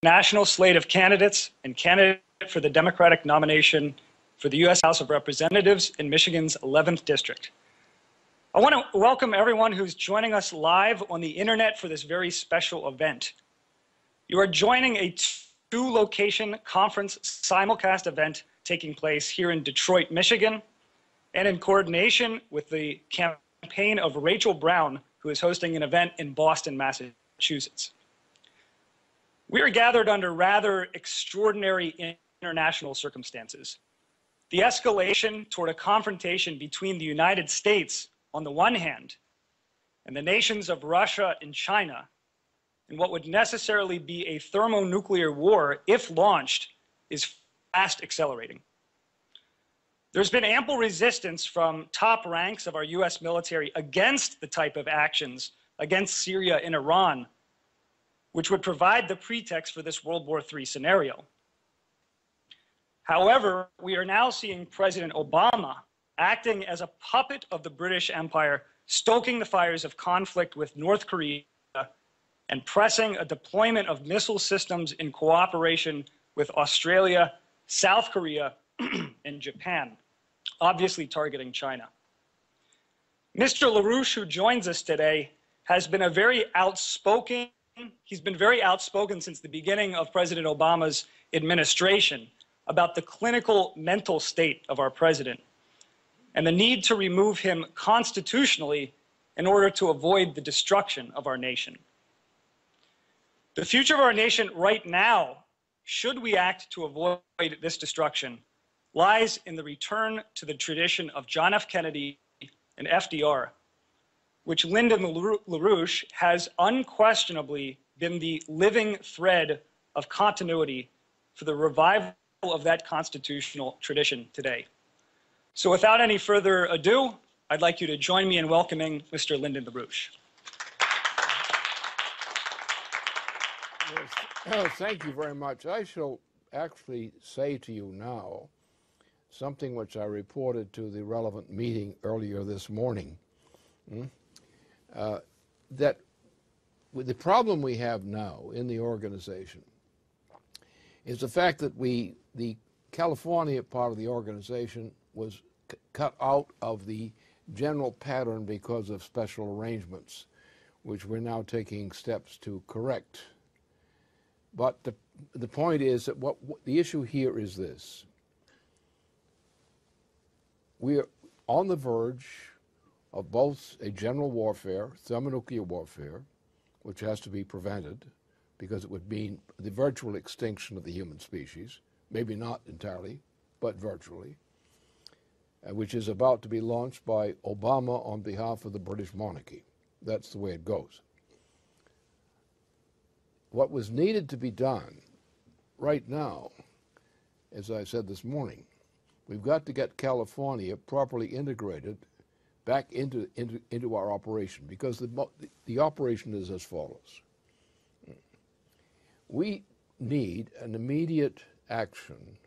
national slate of candidates and candidate for the Democratic nomination for the U.S. House of Representatives in Michigan's 11th District. I want to welcome everyone who's joining us live on the internet for this very special event. You are joining a two-location conference simulcast event taking place here in Detroit, Michigan, and in coordination with the campaign of Rachel Brown, who is hosting an event in Boston, Massachusetts. We are gathered under rather extraordinary international circumstances. The escalation toward a confrontation between the United States on the one hand and the nations of Russia and China in what would necessarily be a thermonuclear war, if launched, is fast accelerating. There's been ample resistance from top ranks of our US military against the type of actions against Syria and Iran, which would provide the pretext for this World War III scenario. However, we are now seeing President Obama acting as a puppet of the British Empire, stoking the fires of conflict with North Korea and pressing a deployment of missile systems in cooperation with Australia, South Korea, and Japan, obviously targeting China. Mr. LaRouche, who joins us today, has been he's been very outspoken since the beginning of President Obama's administration about the clinical mental state of our president and the need to remove him constitutionally in order to avoid the destruction of our nation. The future of our nation right now, should we act to avoid this destruction, lies in the return to the tradition of John F. Kennedy and FDR, which Lyndon LaRouche has unquestionably been the living thread of continuity for the revival of that constitutional tradition today. So without any further ado, I'd like you to join me in welcoming Mr. Lyndon LaRouche. Yes, thank you very much. I shall actually say to you now something which I reported to the relevant meeting earlier this morning. That the problem we have now in the organization is the fact that the California part of the organization was cut out of the general pattern because of special arrangements, which we're now taking steps to correct. But the point is that what the issue here is this. We are on the verge of both a general warfare, thermonuclear warfare, which has to be prevented because it would mean the virtual extinction of the human species, maybe not entirely, but virtually, which is about to be launched by Obama on behalf of the British monarchy. That's the way it goes. What was needed to be done right now, as I said this morning, we've got to get California properly integrated back into our operation, because the operation is as follows. We need an immediate action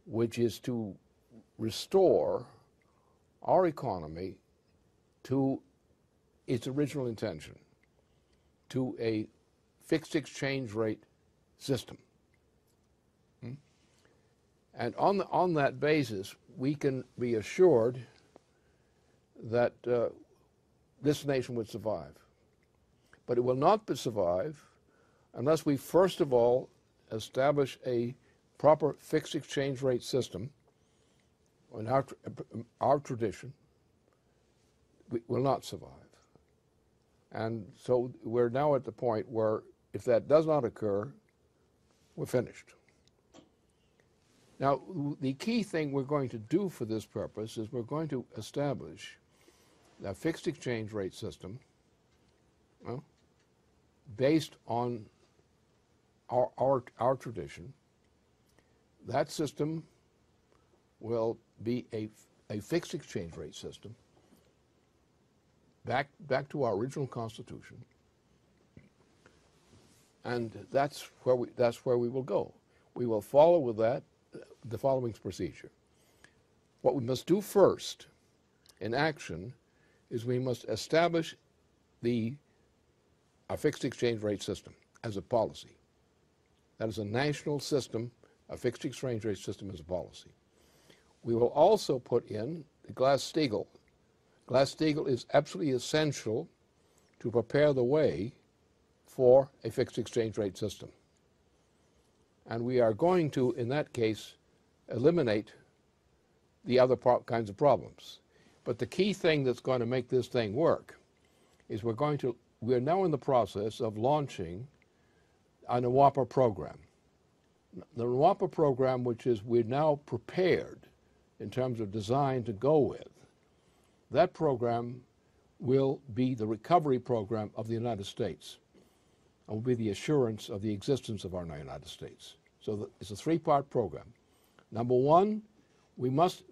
which is to restore our economy to its original intention, to a fixed exchange rate system. And on that basis, we can be assured that this nation would survive. But it will not survive unless we first of all establish a proper fixed exchange rate system. In our tradition, we will not survive. And so we're now at the point where if that does not occur, we're finished. Now, the key thing we're going to do for this purpose is we're going to establish a fixed exchange rate system based on our tradition. That system will be a fixed exchange rate system back to our original Constitution, and that's where we will go. We will follow with that the following procedure. What we must do first in action is we must establish a fixed exchange rate system as a policy. That is a national system, a fixed exchange rate system as a policy. We will also put in the Glass-Steagall. Glass-Steagall is absolutely essential to prepare the way for a fixed exchange rate system. And we are going to, in that case, eliminate the other kinds of problems. But the key thing that's going to make this thing work is we're now in the process of launching an LaRouchePAC program. The LaRouchePAC program, which is we're now prepared in terms of design to go with, that program will be the recovery program of the United States. It will be the assurance of the existence of our United States. So it's a three-part program. Number one, we must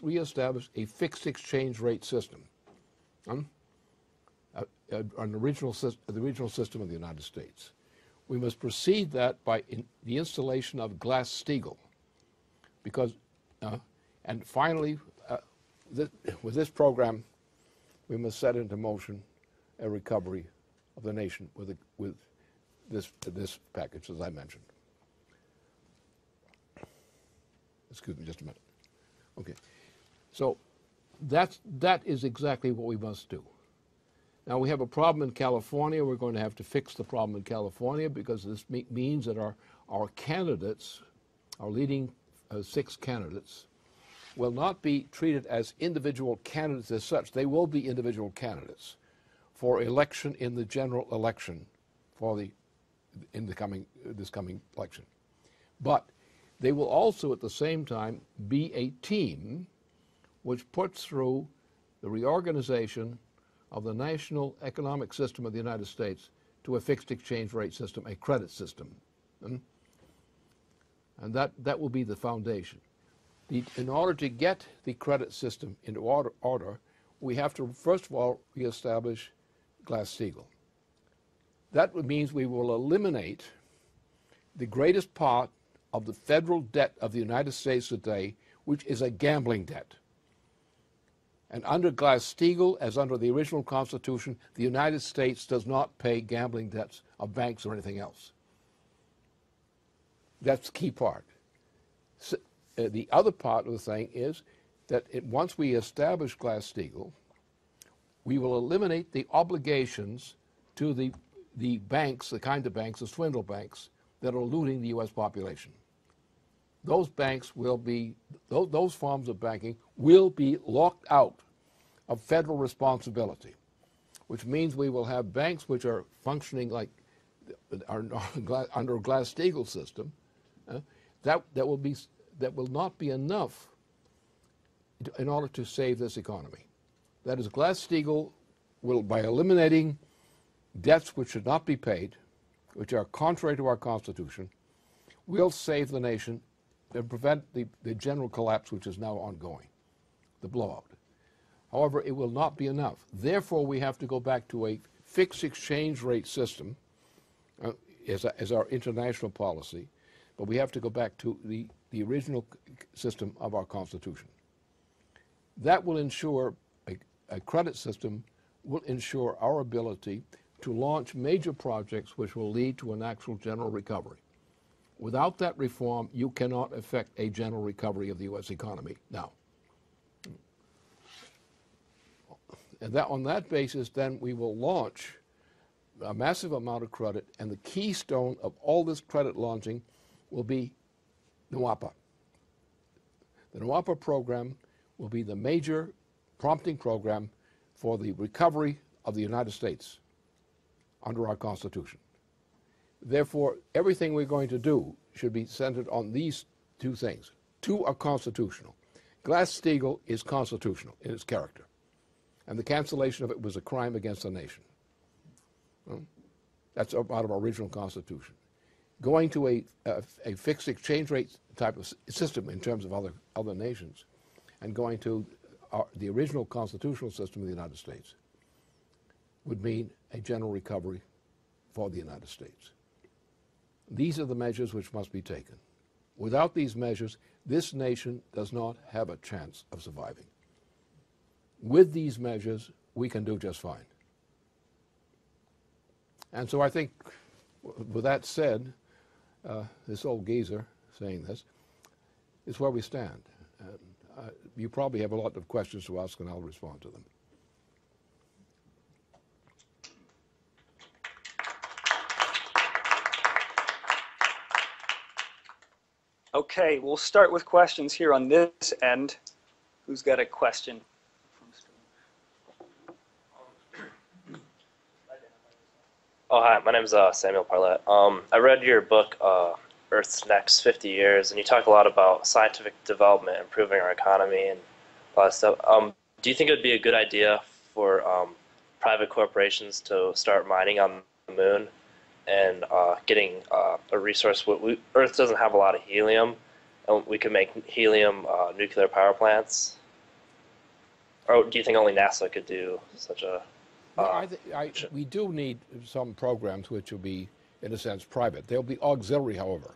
reestablish a fixed exchange rate system, the regional system of the United States. We must precede that by the installation of Glass-Steagall, because, and finally, with this program, we must set into motion a recovery of the nation with this package, as I mentioned. Excuse me just a minute. Okay. So that is exactly what we must do. Now, we have a problem in California. We're going to have to fix the problem in California because this means that our candidates, our leading 6 candidates, will not be treated as individual candidates as such. They will be individual candidates for election in the general election for this coming election. But they will also at the same time be a team which puts through the reorganization of the national economic system of the United States to a fixed exchange rate system, a credit system. And that will be the foundation. In order to get the credit system into order, we have to, first of all, reestablish Glass-Steagall. That means we will eliminate the greatest part of the federal debt of the United States today, which is a gambling debt. And under Glass-Steagall, as under the original Constitution, the United States does not pay gambling debts of banks or anything else. That's the key part. So, the other part of the thing is that once we establish Glass-Steagall, we will eliminate the obligations to the banks, the kind of banks, the swindle banks, that are looting the U.S. population. Those banks will be, those forms of banking will be locked out of federal responsibility, which means we will have banks which are functioning like under a Glass-Steagall system. That will not be enough in order to save this economy. That is, Glass-Steagall will, by eliminating debts which should not be paid, which are contrary to our Constitution, will save the nation and prevent the general collapse which is now ongoing, the blowout. However, it will not be enough. Therefore, we have to go back to a fixed exchange rate system as our international policy, but we have to go back to the original system of our Constitution. That will ensure, a credit system will ensure our ability to launch major projects which will lead to an actual general recovery. Without that reform, you cannot effect a general recovery of the U.S. economy now. And on that basis, then we will launch a massive amount of credit, and the keystone of all this credit launching will be LaRouchePAC. The LaRouchePAC program will be the major prompting program for the recovery of the United States under our Constitution. Therefore, everything we're going to do should be centered on these two things. Two are constitutional. Glass-Steagall is constitutional in its character, and the cancellation of it was a crime against the nation. That's out of our original Constitution. Going to a fixed exchange rate type of system in terms of other nations, and going to the original constitutional system of the United States would mean a general recovery for the United States. These are the measures which must be taken. Without these measures, this nation does not have a chance of surviving. With these measures, we can do just fine. And so I think, with that said, this old geezer saying this, is where we stand. You probably have a lot of questions to ask, and I'll respond to them. Okay, we'll start with questions here on this end. Who's got a question? Oh, hi, my name is Samuel Parlett. I read your book, Earth's Next 50 Years, and you talk a lot about scientific development, improving our economy, and a lot of stuff. Do you think it would be a good idea for private corporations to start mining on the moon and getting a resource? Earth doesn't have a lot of helium, and we could make helium nuclear power plants. Or do you think only NASA could do such a... we do need some programs which will be, in a sense, private. They'll be auxiliary, however.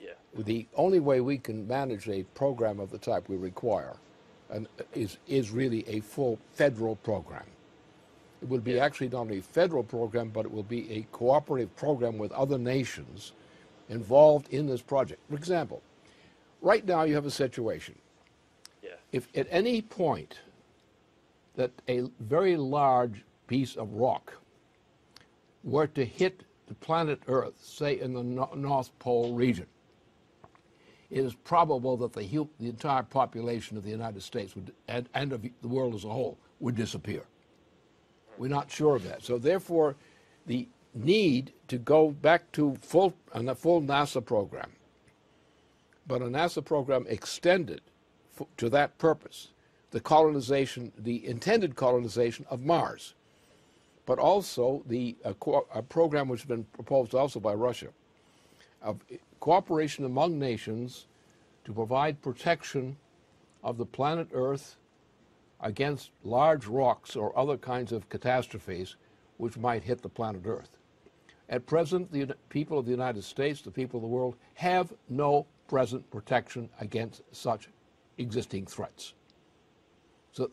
Yeah. The only way we can manage a program of the type we require is really a full federal program. It will be actually not only a federal program, but it will be a cooperative program with other nations involved in this project. For example, right now you have a situation. Yeah. If at any point that a very large piece of rock were to hit the planet Earth, say in the North Pole region, it is probable that the entire population of the United States would, and of the world as a whole would disappear. We're not sure of that. So therefore, the need to go back to a full NASA program, but a NASA program extended to that purpose, the intended colonization of Mars, but also a program which has been proposed also by Russia, of cooperation among nations to provide protection of the planet Earth against large rocks or other kinds of catastrophes which might hit the planet Earth. At present, the people of the United States, the people of the world, have no present protection against such existing threats. So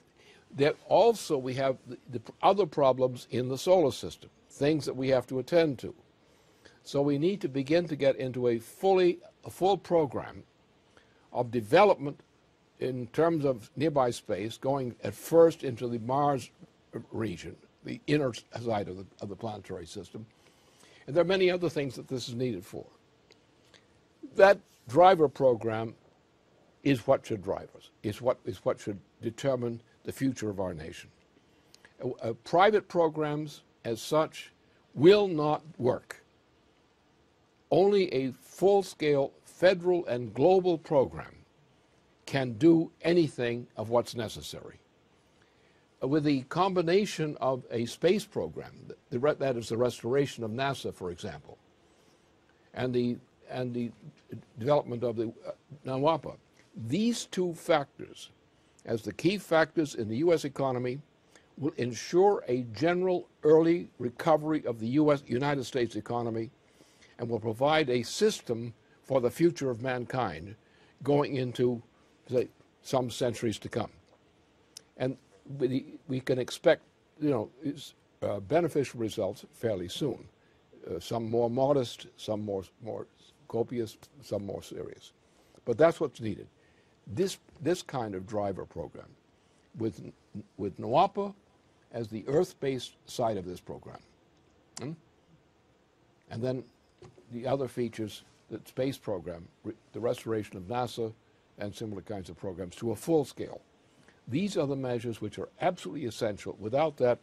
there also we have the other problems in the solar system, things that we have to attend to. So we need to begin to get into a full program of development in terms of nearby space, going at first into the Mars region, the inner side of the planetary system. And there are many other things that this is needed for. That driver program is what should drive us, is what should determine the future of our nation. Private programs as such will not work. Only a full-scale federal and global program can do anything of what's necessary. With the combination of a space program, that is the restoration of NASA, for example, and the development of the NAWAPA, these two factors, as the key factors in the U.S. economy, will ensure a general early recovery of the United States economy and will provide a system for the future of mankind going into, say, some centuries to come. And we can expect, beneficial results fairly soon. Some more modest, some more copious, some more serious. But that's what's needed. This kind of driver program, with NAWAPA as the Earth-based side of this program, and then the other features, the space program, the restoration of NASA, and similar kinds of programs to a full scale. These are the measures which are absolutely essential. Without that,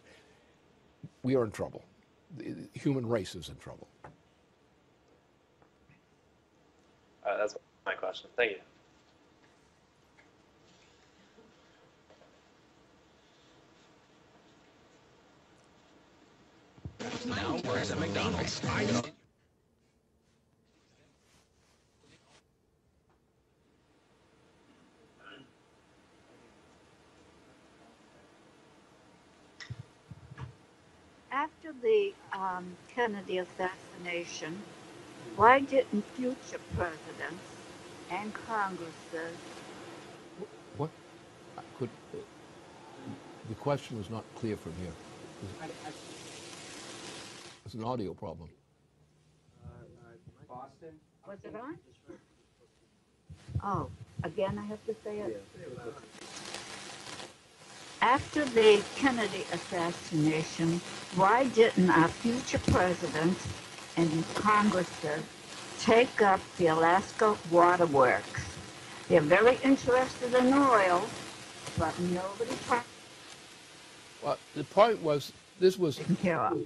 we are in trouble. The human race is in trouble. That's my question. Thank you. Now we're at McDonald's. After the Kennedy assassination, why didn't future presidents and Congresses... What? The question was not clear from here. It's an audio problem. Boston. Was it on? Oh, again, I have to say it. After the Kennedy assassination, why didn't our future presidents and Congresses take up the Alaska waterworks? They're very interested in oil, but nobody Well, the point was, this was taken care of.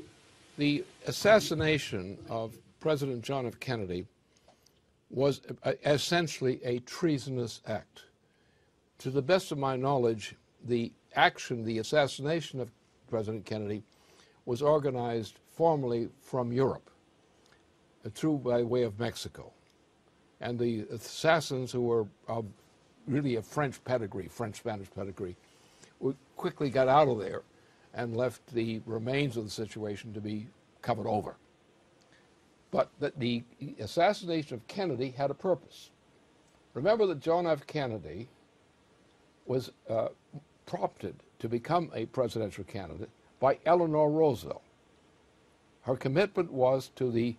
the assassination of President John F. Kennedy was essentially a treasonous act. To the best of my knowledge, the assassination of President Kennedy was organized formally from Europe, through by way of Mexico. And the assassins, who were really of French pedigree, French-Spanish pedigree, quickly got out of there and left the remains of the situation to be covered over. But the assassination of Kennedy had a purpose. Remember that John F. Kennedy was prompted to become a presidential candidate by Eleanor Roosevelt. Her commitment was to the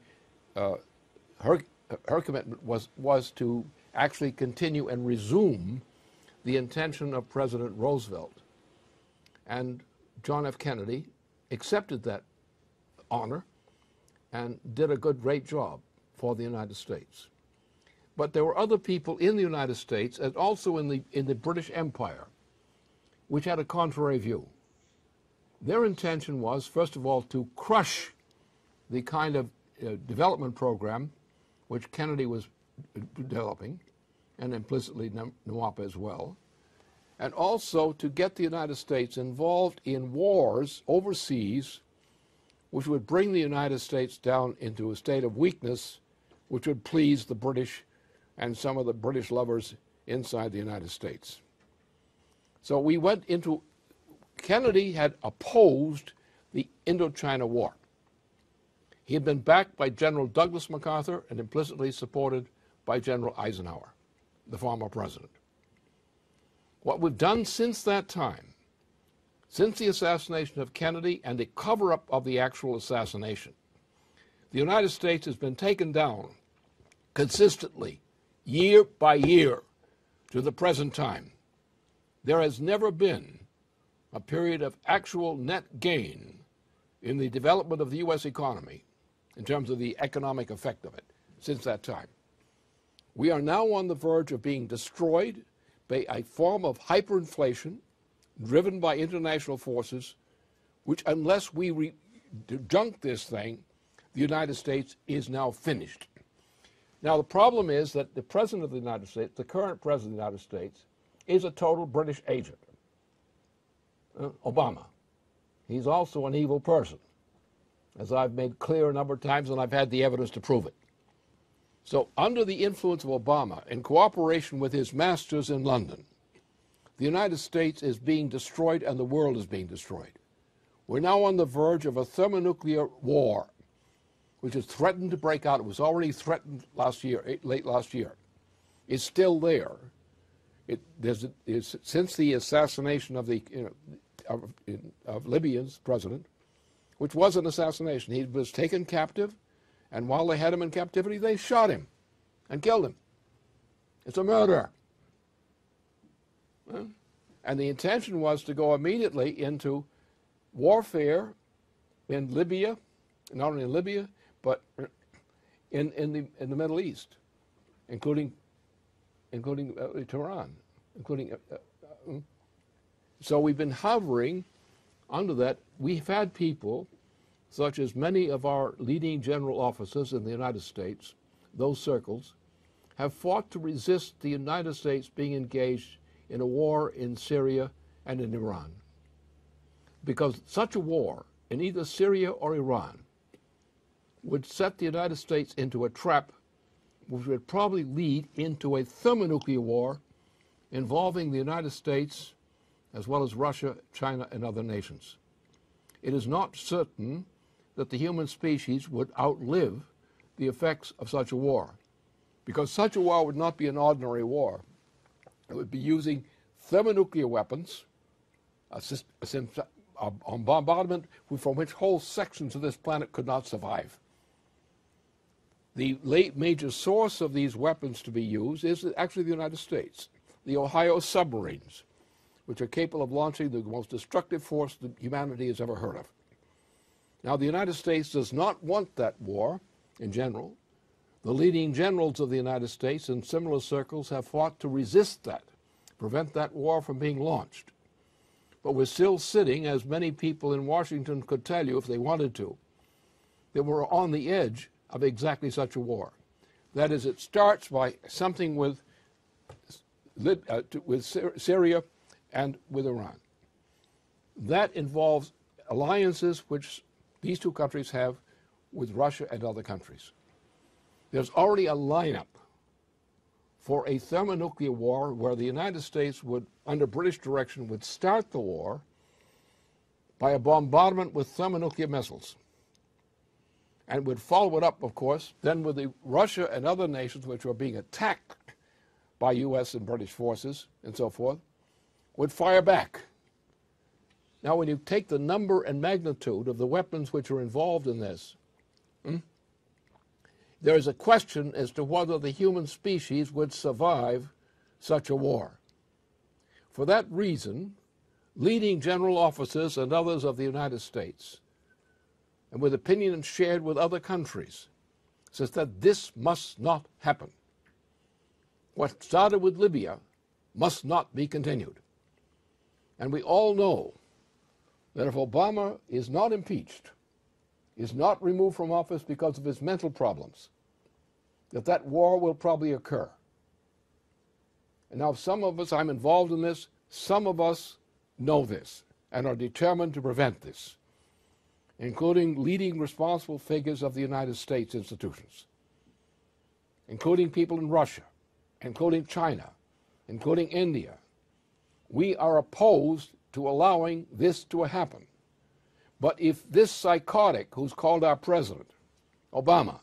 her commitment was to actually continue and resume the intention of President Roosevelt. And John F. Kennedy accepted that honor and did a great job for the United States. But there were other people in the United States and also in the British Empire which had a contrary view. Their intention was, first of all, to crush the kind of development program which Kennedy was developing, and implicitly Nawapa as well, and also to get the United States involved in wars overseas which would bring the United States down into a state of weakness which would please the British and some of the British lovers inside the United States. So we went into, Kennedy had opposed the Indochina War. He had been backed by General Douglas MacArthur and implicitly supported by General Eisenhower, the former president. What we've done since that time, since the assassination of Kennedy and the cover-up of the actual assassination, the United States has been taken down consistently, year by year, to the present time. There has never been a period of actual net gain in the development of the U.S. economy in terms of the economic effect of it since that time. We are now on the verge of being destroyed by a form of hyperinflation driven by international forces, which unless we junk this thing, the United States is now finished. Now the problem is that the President of the United States, the current President of the United States, is a total British agent. Obama. He's also an evil person, as I've made clear a number of times, and I've had the evidence to prove it. So under the influence of Obama, in cooperation with his masters in London, the United States is being destroyed and the world is being destroyed. We're now on the verge of a thermonuclear war, which is threatened to break out. It was already threatened last year, late last year. It's still there. Since the assassination of of Libya's president, which was an assassination. He was taken captive, and while they had him in captivity, they shot him and killed him. It's a murder. And the intention was to go immediately into warfare in Libya, not only in Libya, but in the Middle East, including Tehran, so we've been hovering under that. We've had people, such as many of our leading general officers in the United States, those circles, have fought to resist the United States being engaged in a war in Syria and in Iran. Because such a war in either Syria or Iran would set the United States into a trap which would probably lead into a thermonuclear war involving the United States as well as Russia, China, and other nations. It is not certain that the human species would outlive the effects of such a war, because such a war would not be an ordinary war. It would be using thermonuclear weapons, a bombardment from which whole sections of this planet could not survive. the major source of these weapons to be used is actually the United States. The Ohio submarines, which are capable of launching the most destructive force that humanity has ever heard of. Now, the United States does not want that war in general. The leading generals of the United States in similar circles have fought to resist that, prevent that war from being launched. But we're still sitting, as many people in Washington could tell you if they wanted to, that we're on the edge of exactly such a war. That is, it starts by something with Syria and with Iran. That involves alliances which these two countries have with Russia and other countries. There's already a lineup for a thermonuclear war where the United States would, under British direction, would start the war by a bombardment with thermonuclear missiles, and would follow it up, of course, then with Russia and other nations which are being attacked by U.S. and British forces and so forth, would fire back. Now, when you take the number and magnitude of the weapons which are involved in this, there is a question as to whether the human species would survive such a war. For that reason, leading general officers and others of the United States, and with opinions shared with other countries, says that this must not happen. What started with Libya must not be continued. And we all know that if Obama is not impeached, is not removed from office because of his mental problems, that war will probably occur. And now some of us, I'm involved in this, some of us know this and are determined to prevent this, including leading responsible figures of the United States institutions, including people in Russia, including China, including India. We are opposed to allowing this to happen. But if this psychotic, who's called our president, Obama,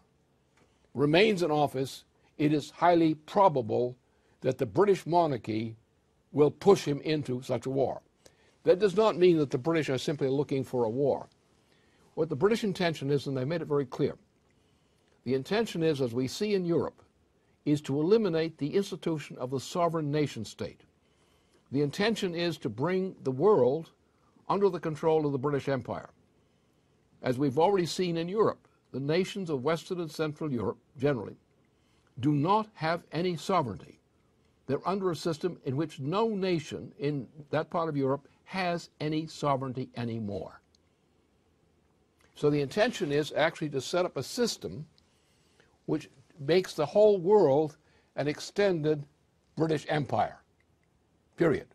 remains in office, it is highly probable that the British monarchy will push him into such a war. That does not mean that the British are simply looking for a war. What the British intention is, and they made it very clear, the intention is, as we see in Europe, is to eliminate the institution of the sovereign nation state. The intention is to bring the world under the control of the British Empire. As we've already seen in Europe, the nations of Western and Central Europe, generally, do not have any sovereignty. They're under a system in which no nation in that part of Europe has any sovereignty anymore. So the intention is actually to set up a system which makes the whole world an extended British Empire. Period.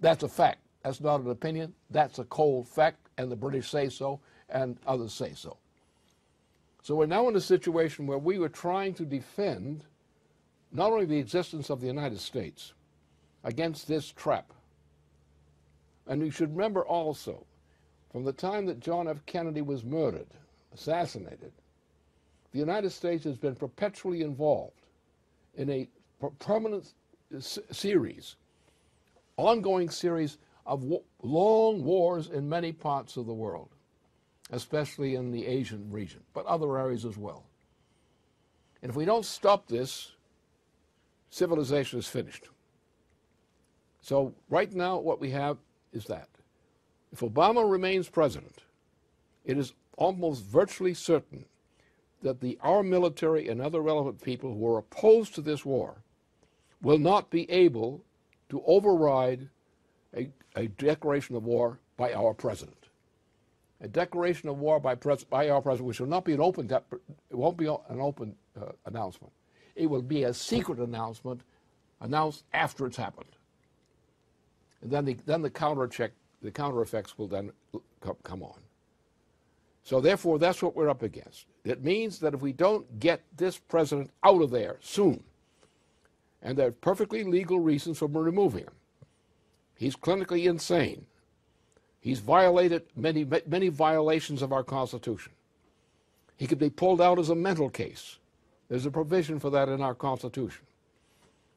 That's a fact. That's not an opinion. That's a cold fact, and the British say so, and others say so. So we're now in a situation where we were trying to defend not only the existence of the United States against this trap. And you should remember also, from the time that John F. Kennedy was murdered, assassinated, the United States has been perpetually involved in a permanent series, ongoing series of long wars in many parts of the world, especially in the Asian region, but other areas as well. And if we don't stop this, civilization is finished. So right now what we have is that if Obama remains president, it is almost virtually certain that our military and other relevant people who are opposed to this war will not be able to override a declaration of war by our president. A declaration of war by our president, which will not be an open, it won't be an open announcement. It will be a secret announcement announced after it's happened. And then the counter effects will then come on. So therefore, that's what we're up against. It means that if we don't get this president out of there soon, and there are perfectly legal reasons for removing him, he's clinically insane. He's violated many violations of our Constitution. He could be pulled out as a mental case. There's a provision for that in our Constitution.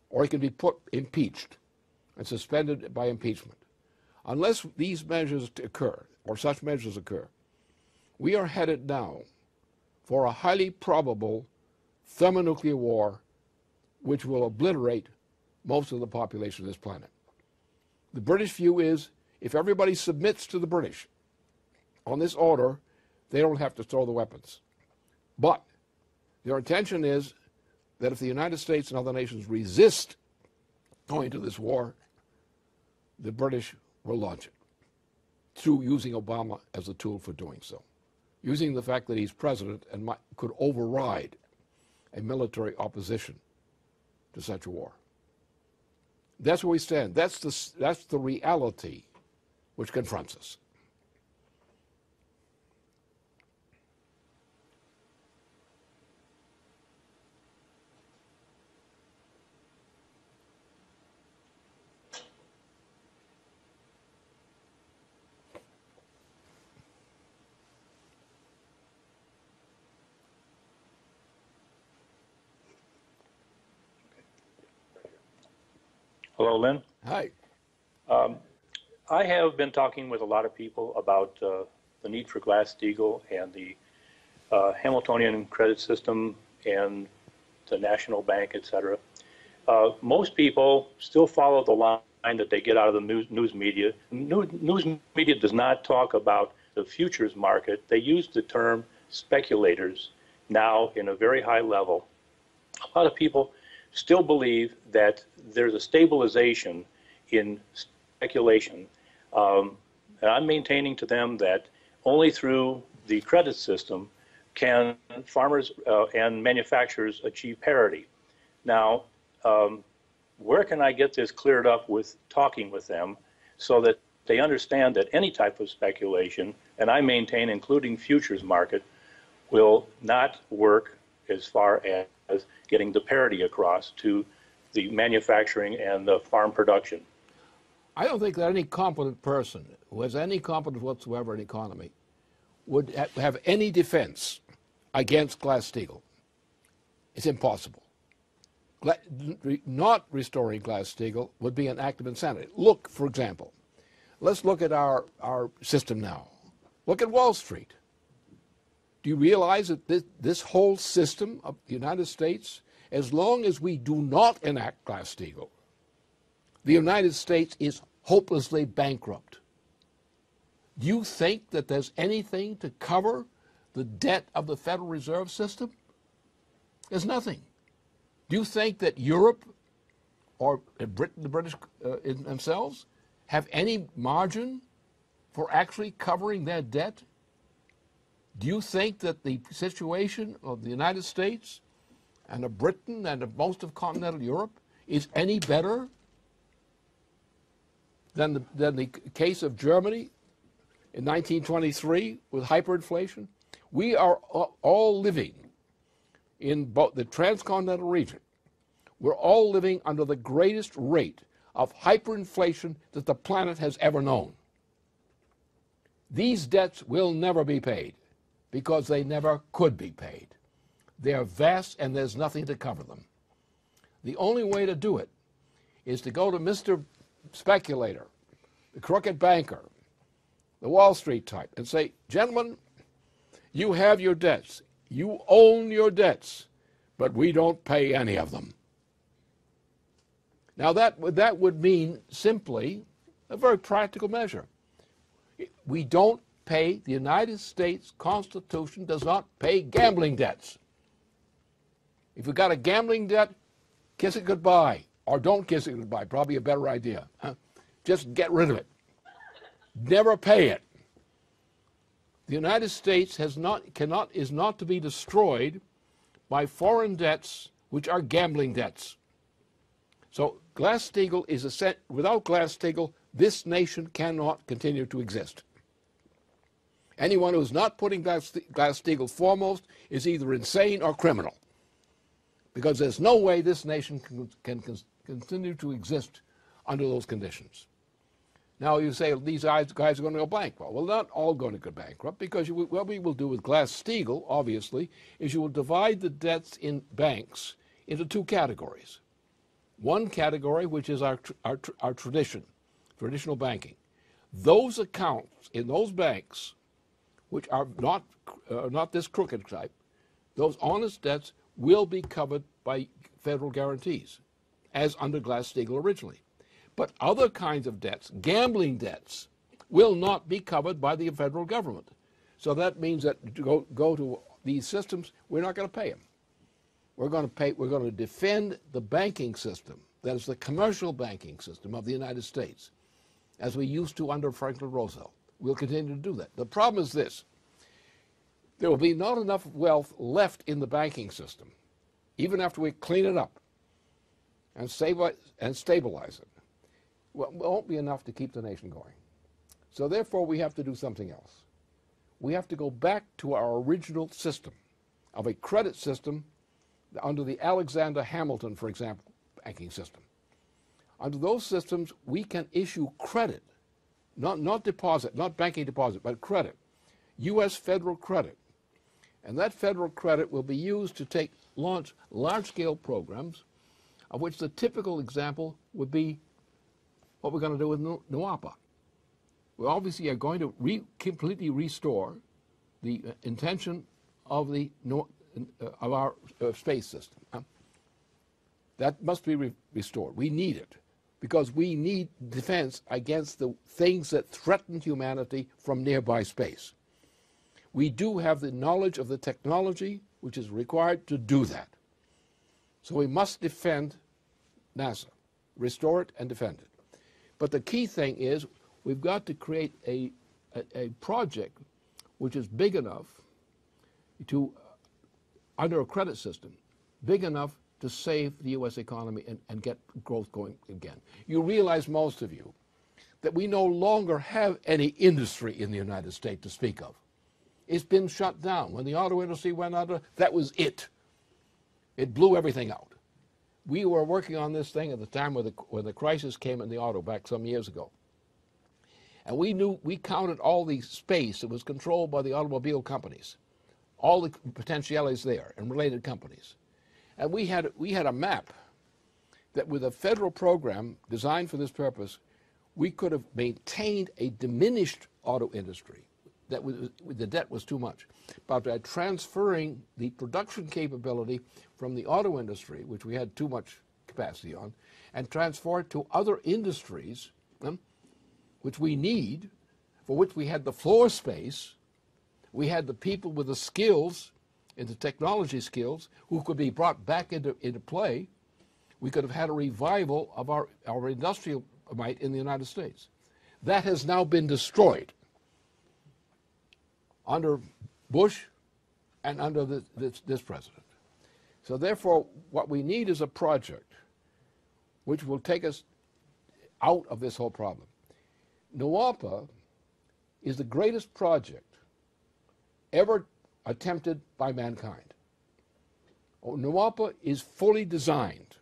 Or he can be impeached and suspended by impeachment. Unless these measures occur, or such measures occur, we are headed now for a highly probable thermonuclear war which will obliterate most of the population of this planet. The British view is if everybody submits to the British on this order, they don't have to throw the weapons. But their intention is that if the United States and other nations resist going to this war, the British will launch it through using Obama as a tool for doing so, using the fact that he's president and could override a military opposition to such a war. That's where we stand. That's the reality which confronts us. Hello, Lynn. Hi. I have been talking with a lot of people about the need for Glass-Steagall and the Hamiltonian credit system and the national bank, et cetera. Most people still follow the line that they get out of the news media. News media does not talk about the futures market. They use the term speculators now in a very high level. A lot of people still believe that there's a stabilization in speculation. And I'm maintaining to them that only through the credit system can farmers and manufacturers achieve parity. Now, where can I get this cleared up with talking with them so that they understand that any type of speculation, and I maintain including futures market, will not work as far as getting the parity across to the manufacturing and the farm production? I don't think that any competent person who has any competence whatsoever in economy would have any defense against Glass-Steagall. It's impossible. Not restoring Glass-Steagall would be an act of insanity. Look, for example, let's look at our system now. Look at Wall Street. Do you realize that this whole system of the United States, as long as we do not enact Glass-Steagall, the United States is hopelessly bankrupt? Do you think that there's anything to cover the debt of the Federal Reserve System? There's nothing. Do you think that Europe or Britain, the British themselves, have any margin for actually covering their debt? Do you think that the situation of the United States and of Britain and of most of continental Europe is any better than the case of Germany in 1923 with hyperinflation? We are all living in both the transcontinental region. We're all living under the greatest rate of hyperinflation that the planet has ever known. These debts will never be paid because they never could be paid. They are vast and there's nothing to cover them. The only way to do it is to go to Mr. Speculator, the crooked banker, the Wall Street type, and say, gentlemen, you have your debts. You own your debts, but we don't pay any of them. Now that would mean simply a very practical measure. We don't pay, the United States Constitution does not pay gambling debts. If you've got a gambling debt, kiss it goodbye, or don't kiss it goodbye, probably a better idea. Just get rid of it. Never pay it. The United States is not to be destroyed by foreign debts which are gambling debts. So Glass-Steagall is without Glass-Steagall, this nation cannot continue to exist. Anyone who's not putting Glass-Steagall foremost is either insane or criminal, because there's no way this nation can continue to exist under those conditions. Now you say these guys are going to go bankrupt. Well, not all going to go bankrupt, because what we will do with Glass-Steagall, obviously, is you will divide the debts in banks into two categories. One category, which is our traditional banking. Those accounts in those banks, which are not this crooked type, those honest debts will be covered by federal guarantees, as under Glass-Steagall originally. But other kinds of debts, gambling debts, will not be covered by the federal government. So that means that to go to these systems, we're not going to pay them. We're going to defend the banking system, that is the commercial banking system of the United States, as we used to under Franklin Roosevelt. We'll continue to do that. The problem is this: there will be not enough wealth left in the banking system, even after we clean it up and stabilize it. Well, it won't be enough to keep the nation going. So therefore, we have to do something else. We have to go back to our original system of a credit system under the Alexander Hamilton, for example, banking system. Under those systems, we can issue credit, not deposit, not banking deposit, but credit, U.S. federal credit. And that federal credit will be used to launch large-scale programs, of which the typical example would be what we're going to do with NWAPA. We obviously are going to completely restore the intention of our space system. That must be restored. We need it, because we need defense against the things that threaten humanity from nearby space. We do have the knowledge of the technology which is required to do that. So we must defend NASA, restore it and defend it. But the key thing is we've got to create a project which is big enough to, under a credit system, big enough to save the U.S. economy and get growth going again. You realize, most of you, that we no longer have any industry in the United States to speak of. It's been shut down. When the auto industry went under, that was it. It blew everything out. We were working on this thing at the time when the crisis came in the auto back some years ago. And we counted all the space that was controlled by the automobile companies, all the potentialities there and related companies. And we had a map that, with a federal program designed for this purpose, we could have maintained a diminished auto industry. The debt was too much. But by transferring the production capability from the auto industry, which we had too much capacity on, and transfer it to other industries, which we need, for which we had the floor space, we had the people with the skills and the technology skills who could be brought back into play, we could have had a revival of our industrial might in the United States. That has now been destroyed under Bush and under this president. So therefore, what we need is a project which will take us out of this whole problem. NWAPA is the greatest project ever attempted by mankind. NWAPA is fully designed.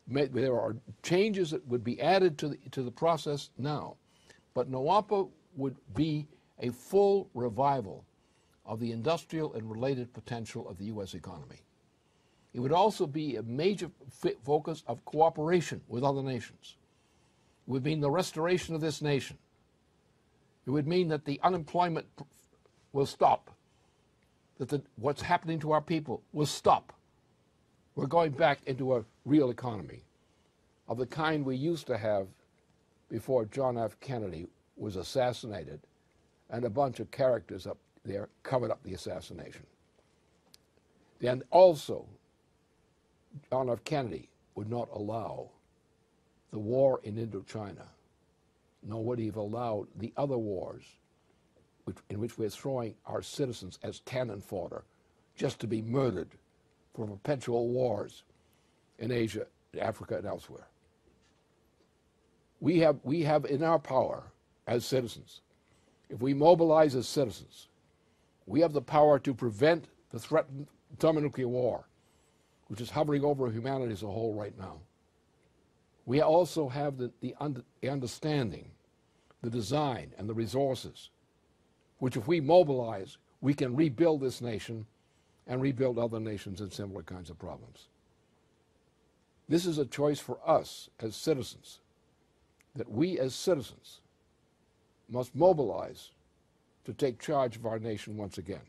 There are changes that would be added to the process now, but NWAPA would be a full revival of the industrial and related potential of the U.S. economy. It would also be a major focus of cooperation with other nations. It would mean the restoration of this nation. It would mean that the unemployment will stop, that what's happening to our people will stop. We're going back into a real economy of the kind we used to have before John F. Kennedy was assassinated and a bunch of characters up there covered up the assassination. And also, John F. Kennedy would not allow the war in Indochina, nor would he have allowed the other wars in which we're throwing our citizens as cannon fodder just to be murdered for perpetual wars in Asia, Africa, and elsewhere. We have in our power as citizens, if we mobilize as citizens, we have the power to prevent the threatened thermonuclear war, which is hovering over humanity as a whole right now. We also have the understanding, the design, and the resources, which if we mobilize, we can rebuild this nation and rebuild other nations in similar kinds of problems. This is a choice for us as citizens, that we as citizens must mobilize to take charge of our nation once again.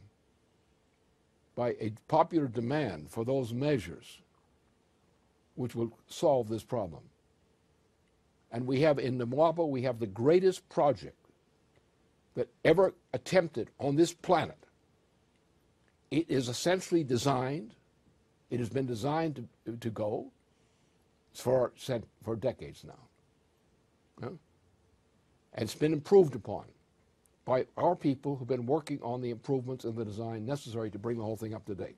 by a popular demand for those measures which will solve this problem. And we have in Nawapa, we have the greatest project that ever attempted on this planet. It is essentially designed, it has been designed to go for decades now. Yeah? And it's been improved upon by our people who've been working on the improvements and the design necessary to bring the whole thing up to date.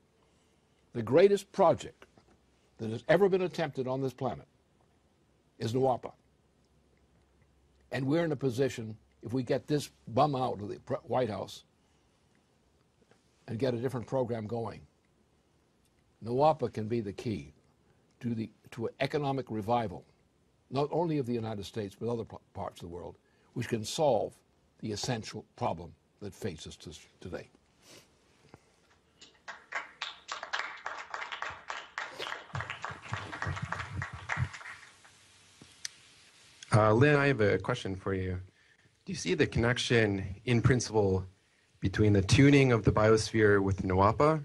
The greatest project that has ever been attempted on this planet is Nawapa. And we're in a position, if we get this bum out of the White House and get a different program going, Nawapa can be the key to an economic revival, not only of the United States, but other parts of the world, which can solve the essential problem that faces us today. Lynn, I have a question for you. Do you see the connection in principle between the tuning of the biosphere with Nawapa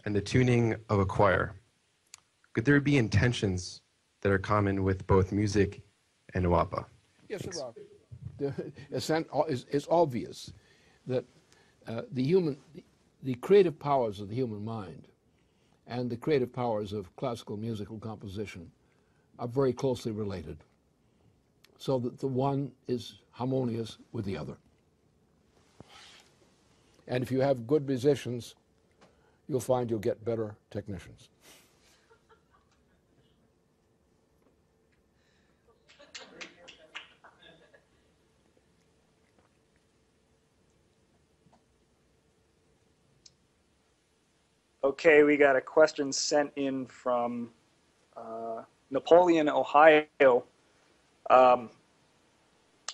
and the tuning of a choir? Could there be intentions that are common with both music and Nawapa? Yes, there are. It's obvious that the creative powers of the human mind and the creative powers of classical musical composition are very closely related, so that the one is harmonious with the other. And if you have good musicians, you'll find you'll get better technicians. Okay, we got a question sent in from Napoleon, Ohio.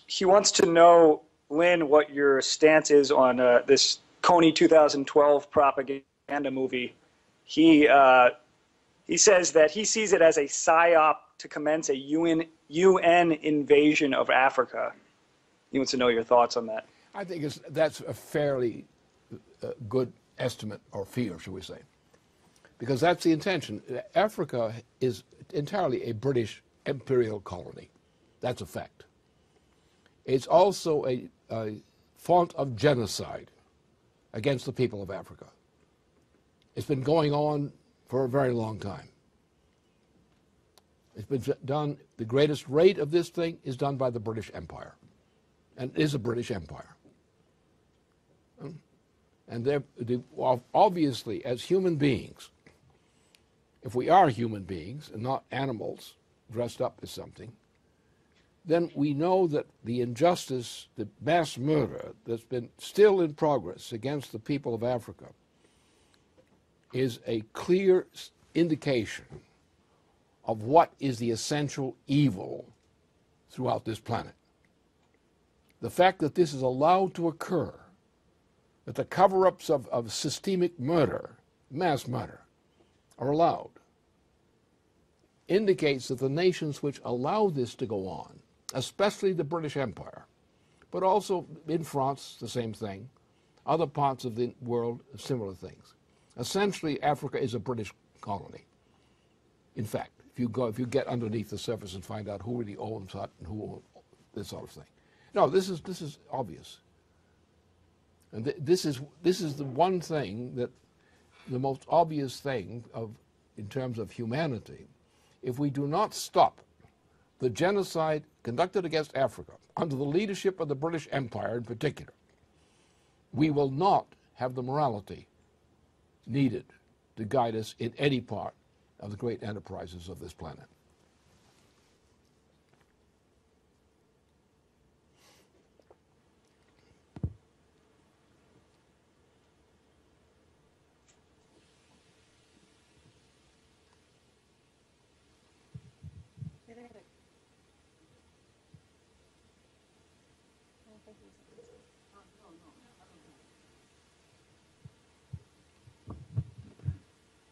He wants to know, Lynn, what your stance is on this Coney 2012 propaganda movie. He says that he sees it as a psyop to commence a UN invasion of Africa. He wants to know your thoughts on that. I think that's a fairly good estimate, or fear, shall we say, because that's the intention. Africa is entirely a British imperial colony. That's a fact. It's also a font of genocide against the people of Africa. It's been going on for a very long time. It's been done, the greatest rate of this thing is done by the British Empire, and it is a British Empire. And obviously, as human beings, if we are human beings and not animals dressed up as something, then we know that the injustice, the mass murder that's been still in progress against the people of Africa is a clear indication of what is the essential evil throughout this planet. The fact that this is allowed to occur, that the cover-ups of systemic murder, mass murder, are allowed, indicates that the nations which allow this to go on, especially the British Empire, but also in France, the same thing, other parts of the world, similar things. Essentially, Africa is a British colony. In fact, if you get underneath the surface and find out who really owns what and who owns this sort of thing. No, this is obvious. And this is the one thing that, the most obvious thing in terms of humanity. If we do not stop the genocide conducted against Africa under the leadership of the British Empire in particular, we will not have the morality needed to guide us in any part of the great enterprises of this planet.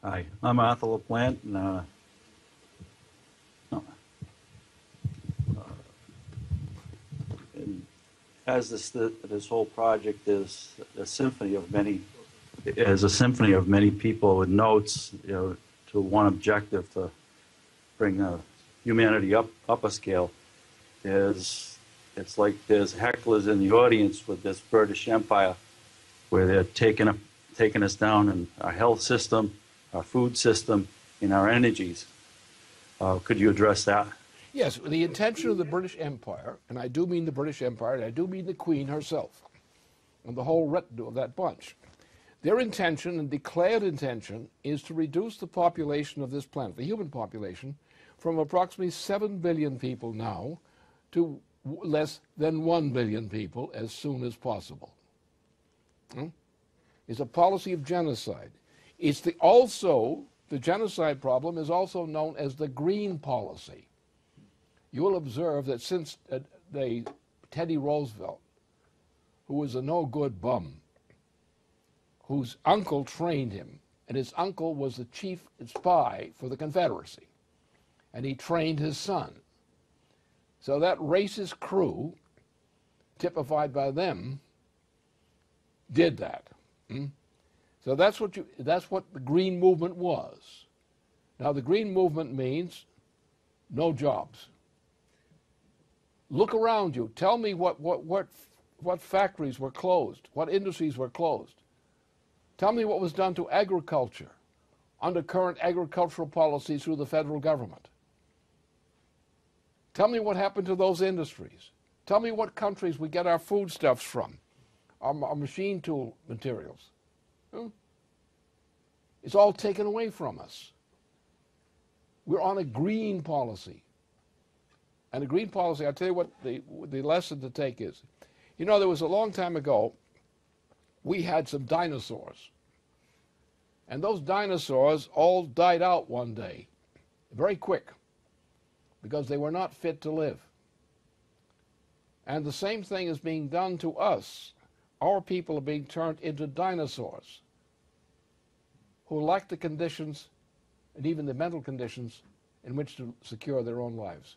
Hi, I'm Arthur LaPlante, and as this whole project is a symphony of many as a symphony of many people with notes, to one objective to bring humanity up a scale. It's like there's hecklers in the audience with this British Empire, where they're taking us down in our health system, our food system, and our energies. Could you address that? Yes, the intention of the British Empire, and I do mean the British Empire, and I do mean the Queen herself, and the whole retinue of that bunch. Their intention and declared intention is to reduce the population of this planet, the human population, from approximately 7 billion people now to less than 1 billion people as soon as possible. It's a policy of genocide. It's the genocide problem is also known as the green policy. You will observe that since Teddy Roosevelt, who was a no-good bum, whose uncle trained him, and his uncle was the chief spy for the Confederacy, and he trained his son. So that racist crew, typified by them, did that. So that's what the Green Movement was. Now the Green Movement means no jobs. Look around you. Tell me what factories were closed, what industries were closed. Tell me what was done to agriculture under current agricultural policies through the federal government. Tell me what happened to those industries. Tell me what countries we get our foodstuffs from, our machine tool materials. It's all taken away from us. We're on a green policy. And a green policy, I'll tell you what the lesson to take is. You know, there was a long time ago, we had some dinosaurs. And those dinosaurs all died out one day, very quick, because they were not fit to live. And the same thing is being done to us. Our people are being turned into dinosaurs who lack the conditions and even the mental conditions in which to secure their own lives.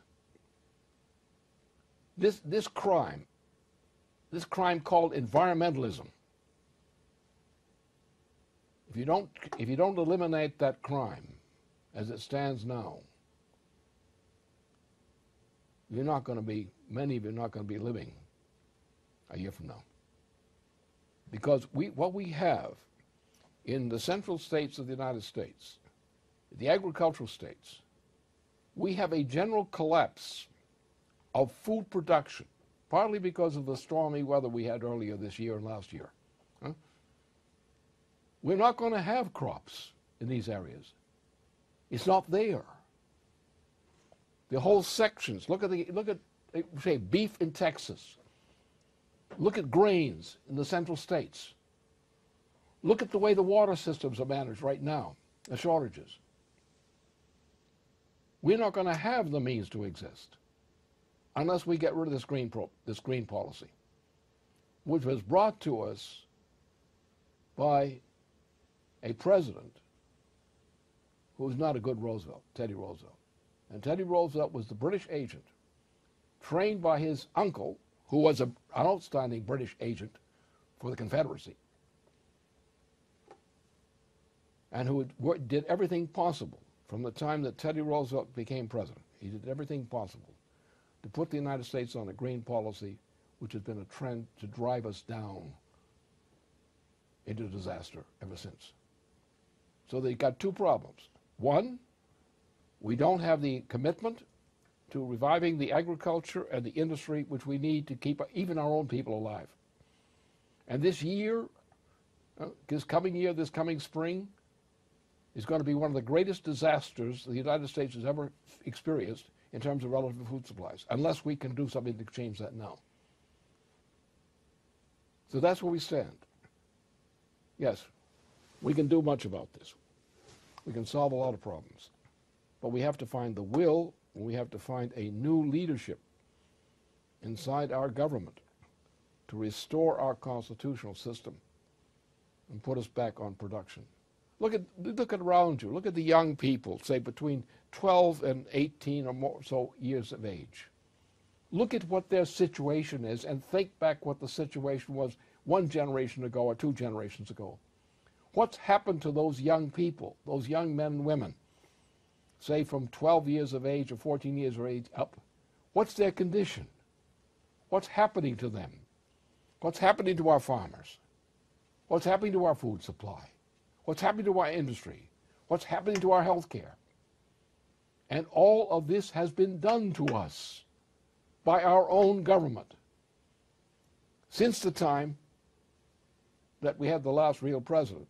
This crime called environmentalism, if you don't eliminate that crime as it stands now, many of you are not going to be living a year from now. Because what we have in the central states of the United States, the agricultural states, we have a general collapse of food production, partly because of the stormy weather we had earlier this year and last year. We're not going to have crops in these areas. It's not there. The whole sections, look at say beef in Texas. Look at grains in the central states. Look at the way the water systems are managed right now, the shortages. We're not going to have the means to exist unless we get rid of this green policy, which was brought to us by a president who was not a good Roosevelt, Teddy Roosevelt. And Teddy Roosevelt was the British agent trained by his uncle, who was an outstanding British agent for the Confederacy, and who did everything possible from the time that Teddy Roosevelt became president. He did everything possible to put the United States on a green policy, which has been a trend to drive us down into disaster ever since. So they've got two problems. One, we don't have the commitment to reviving the agriculture and the industry which we need to keep even our own people alive. And this year, this coming spring, is going to be one of the greatest disasters the United States has ever experienced in terms of relative food supplies, unless we can do something to change that now. So that's where we stand. Yes, we can do much about this. We can solve a lot of problems. But we have to find the will, and we have to find a new leadership inside our government to restore our constitutional system and put us back on production. Look at around you. Look at the young people, say between 12 and 18 or more so years of age. Look at what their situation is and think back what the situation was one generation ago or two generations ago. What's happened to those young people, those young men and women, say from 12 years of age or 14 years of age up? What's their condition? What's happening to them? What's happening to our farmers? What's happening to our food supply? What's happening to our industry? What's happening to our health care? And all of this has been done to us by our own government since the time that we had the last real president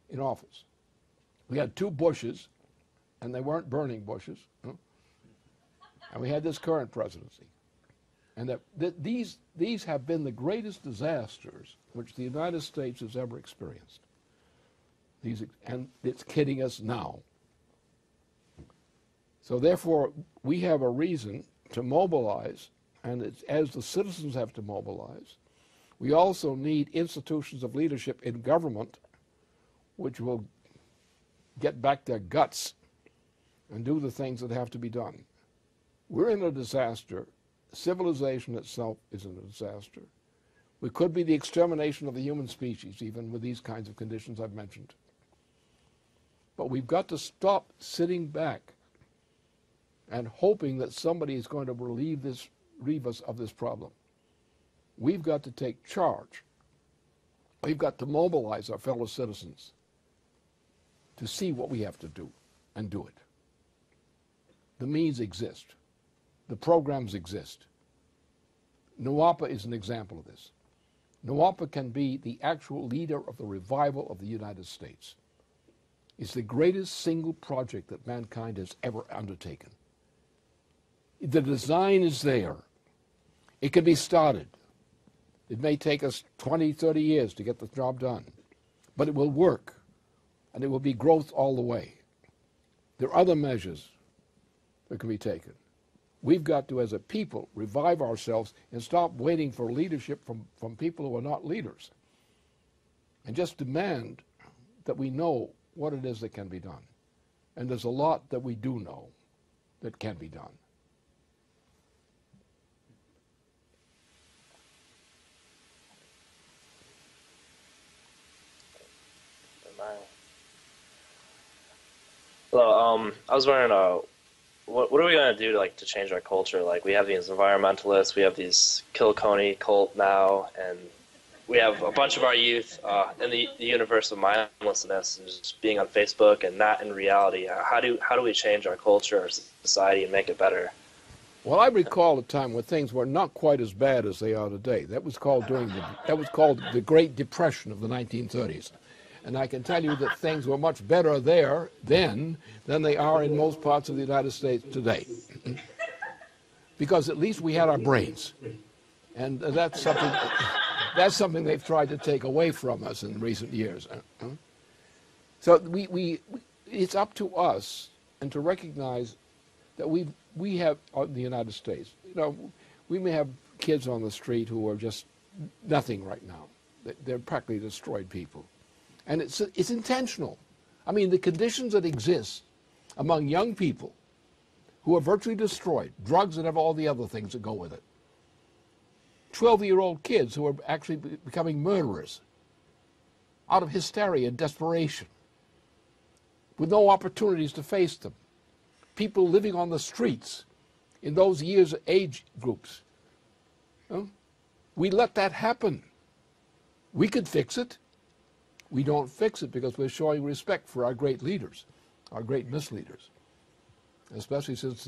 in office. We had 2 Bushes, and they weren't burning bushes, and we had this current presidency. And these have been the greatest disasters which the United States has ever experienced. And it's hitting us now. So therefore, we have a reason to mobilize, and it's, as the citizens have to mobilize, we also need institutions of leadership in government which will get back their guts and do the things that have to be done. We're in a disaster. Civilization itself is in a disaster. We could be the extermination of the human species, even with these kinds of conditions I've mentioned. But we've got to stop sitting back and hoping that somebody is going to relieve us of this problem. We've got to take charge. We've got to mobilize our fellow citizens to see what we have to do and do it. The means exist. The programs exist. NWAPA is an example of this. NWAPA can be the actual leader of the revival of the United States. It's the greatest single project that mankind has ever undertaken. The design is there. It can be started. It may take us 20, 30 years to get the job done, but it will work, and it will be growth all the way. There are other measures that can be taken. We've got to, as a people, revive ourselves and stop waiting for leadership from people who are not leaders, and just demand that we know what it is that can be done. And there's a lot that we do know that can be done. Hello, I was wondering, what are we going to do to change our culture? Like, we have these environmentalists, we have these Kill Coney cult now, and we have a bunch of our youth in the universe of mindlessness and just being on Facebook and not in reality. How do we change our culture, our society, and make it better? Well, I recall a time when things were not quite as bad as they are today. That was called the Great Depression of the 1930s. And I can tell you that things were much better there then than they are in most parts of the United States today. Because at least we had our brains. And that's something they've tried to take away from us in recent years. So it's up to us and to recognize that we have in the United States, we may have kids on the street who are just nothing right now. They're practically destroyed people. And it's intentional. I mean, the conditions that exist among young people who are virtually destroyed, drugs and have all the other things that go with it. 12-year-old kids who are actually becoming murderers out of hysteria and desperation, with no opportunities to face them. People living on the streets in those years' age groups. We let that happen. We could fix it. We don't fix it because we're showing respect for our great leaders, our great misleaders, especially since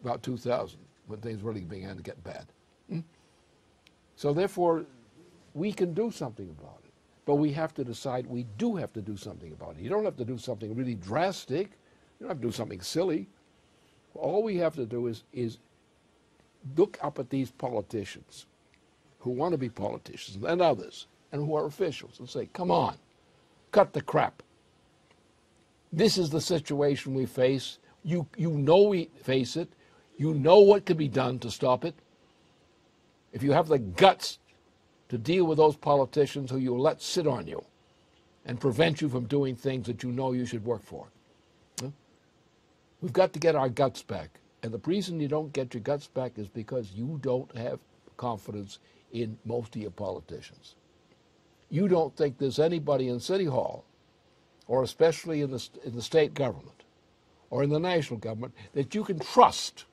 about 2000, when things really began to get bad. So therefore, we can do something about it. But we have to decide we do have to do something about it. You don't have to do something really drastic. You don't have to do something silly. All we have to do is look up at these politicians who want to be politicians and others, and who are officials, and say, come on, cut the crap. This is the situation we face. You know we face it. You know what can be done to stop it. If you have the guts to deal with those politicians who you let sit on you and prevent you from doing things that you know you should work for. We've got to get our guts back. And the reason you don't get your guts back is because you don't have confidence in most of your politicians. you don't think there's anybody in City Hall, or especially in the state government, or in the national government, that you can trust,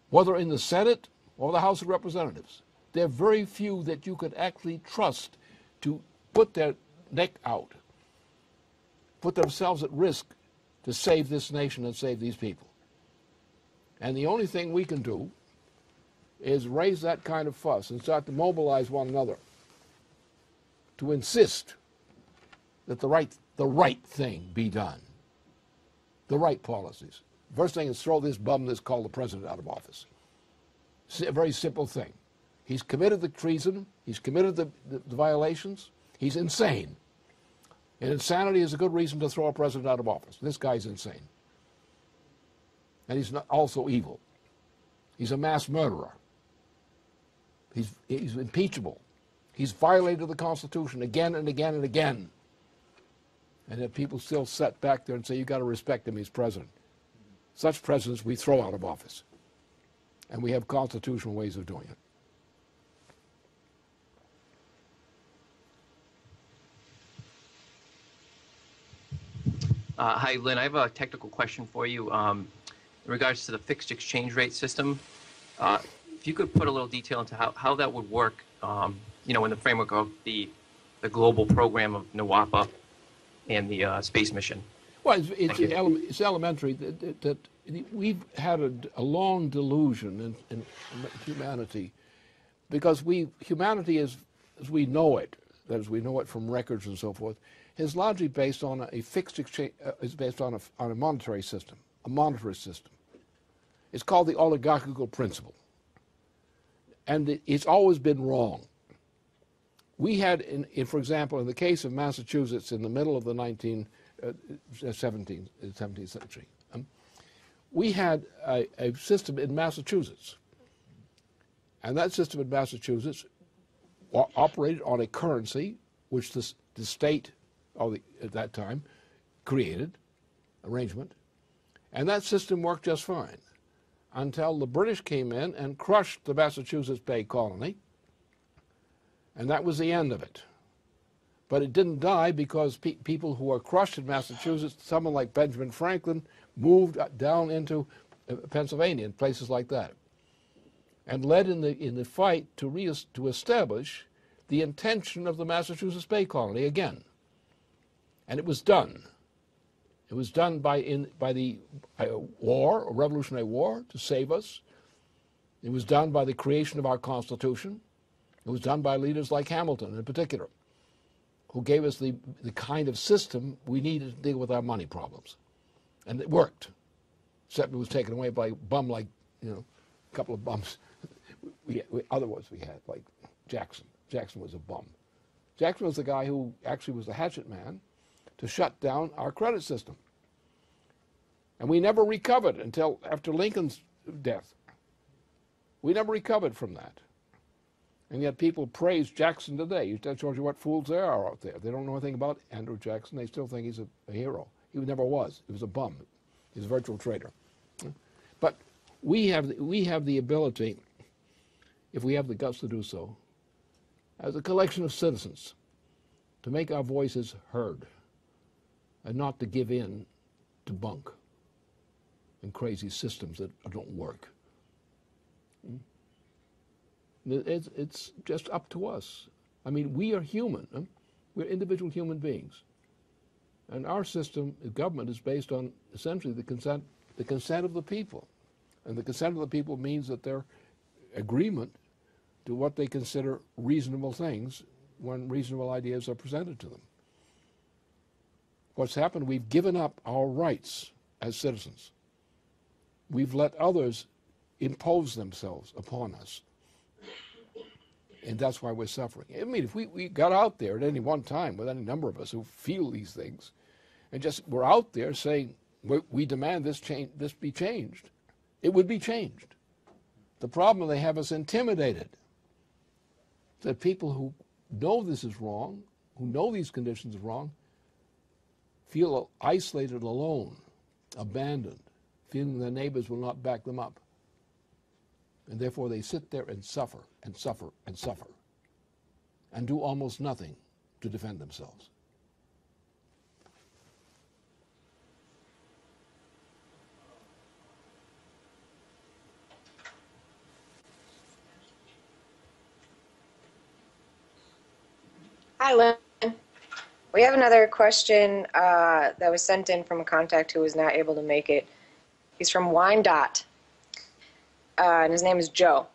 whether in the Senate or the House of Representatives. There are very few that you could actually trust to put their neck out, put themselves at risk to save this nation and save these people. And the only thing we can do is raise that kind of fuss and start to mobilize one another to insist that the right thing be done, the right policies. First thing is throw this bum that's called the president out of office. It's a very simple thing. He's committed the treason. He's committed the violations. He's insane. And insanity is a good reason to throw a president out of office. This guy's insane. And he's not also evil. He's a mass murderer. He's impeachable. He's violated the Constitution again and again and again. And yet people still sit back there and say, you've got to respect him, he's president. Such presidents we throw out of office. And we have constitutional ways of doing it. Hi, Lynn. I have a technical question for you in regards to the fixed exchange rate system. If you could put a little detail into how that would work, in the framework of the global program of NWAPA and the space mission. Well, it's elementary that we've had a long delusion in humanity, because humanity as we know it, that is, we know it from records and so forth, is largely based on a fixed exchange, is based on a monetary system, a monetarist system. It's called the oligarchical principle. And it's always been wrong. We had, for example, in the case of Massachusetts in the middle of the 17th century, we had a system in Massachusetts. And that system in Massachusetts operated on a currency which the state at that time created, arrangement, and that system worked just fine until the British came in and crushed the Massachusetts Bay Colony, and that was the end of it. But it didn't die because people who were crushed in Massachusetts, someone like Benjamin Franklin, moved down into Pennsylvania and places like that, and led in the fight to establish the intention of the Massachusetts Bay Colony again. And it was done. It was done by the war, a Revolutionary War, to save us. It was done by the creation of our Constitution. It was done by leaders like Hamilton in particular, who gave us the kind of system we needed to deal with our money problems. And it worked, except it was taken away by a bum like, a couple of bums. Otherwise we had, like Jackson. Jackson was a bum. Jackson was the guy who actually was the hatchet man to shut down our credit system. And we never recovered until after Lincoln's death. We never recovered from that. And yet people praise Jackson today. That shows you what fools there are out there. They don't know anything about Andrew Jackson. They still think he's a hero. He never was. He was a bum. He's a virtual traitor. But we have the ability, if we have the guts to do so, as a collection of citizens, to make our voices heard and not to give in to bunk and crazy systems that don't work. It's just up to us. I mean, we are human. We're individual human beings. And our system, the government, is based on essentially the consent of the people. And the consent of the people means that their agreement to what they consider reasonable things when reasonable ideas are presented to them. What's happened, we've given up our rights as citizens. We've let others impose themselves upon us. And that's why we're suffering. I mean, if we got out there at any one time with any number of us who feel these things, and just were out there saying, we demand this be changed, it would be changed. The problem, they have us intimidated. That people who know this is wrong, who know these conditions are wrong, feel isolated, alone, abandoned, feeling their neighbors will not back them up. And therefore they sit there and suffer and suffer and suffer. and do almost nothing to defend themselves. Hi, Lynn. We have another question that was sent in from a contact who was not able to make it. He's from Wyandotte, and his name is Joe.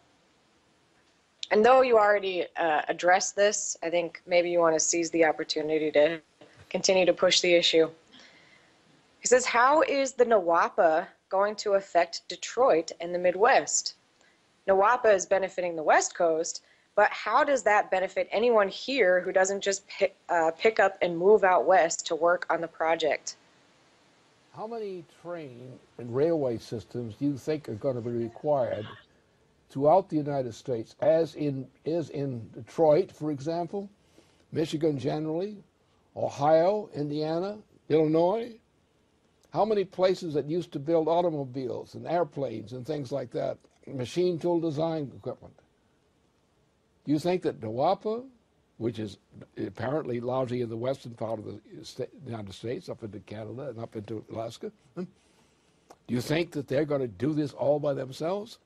And though you already addressed this, I think maybe you want to seize the opportunity to continue to push the issue. He says, how is the NWAPA going to affect Detroit and the Midwest? NWAPA is benefiting the West Coast, but how does that benefit anyone here who doesn't just pick up and move out west to work on the project? How many train and railway systems do you think are going to be required throughout the United States, as in Detroit, for example, Michigan generally, Ohio, Indiana, Illinois? How many places that used to build automobiles and airplanes and things like that, machine tool design equipment? Do you think that NWAPA, which is apparently largely in the western part of the United States, up into Canada and up into Alaska, do you think that they're going to do this all by themselves?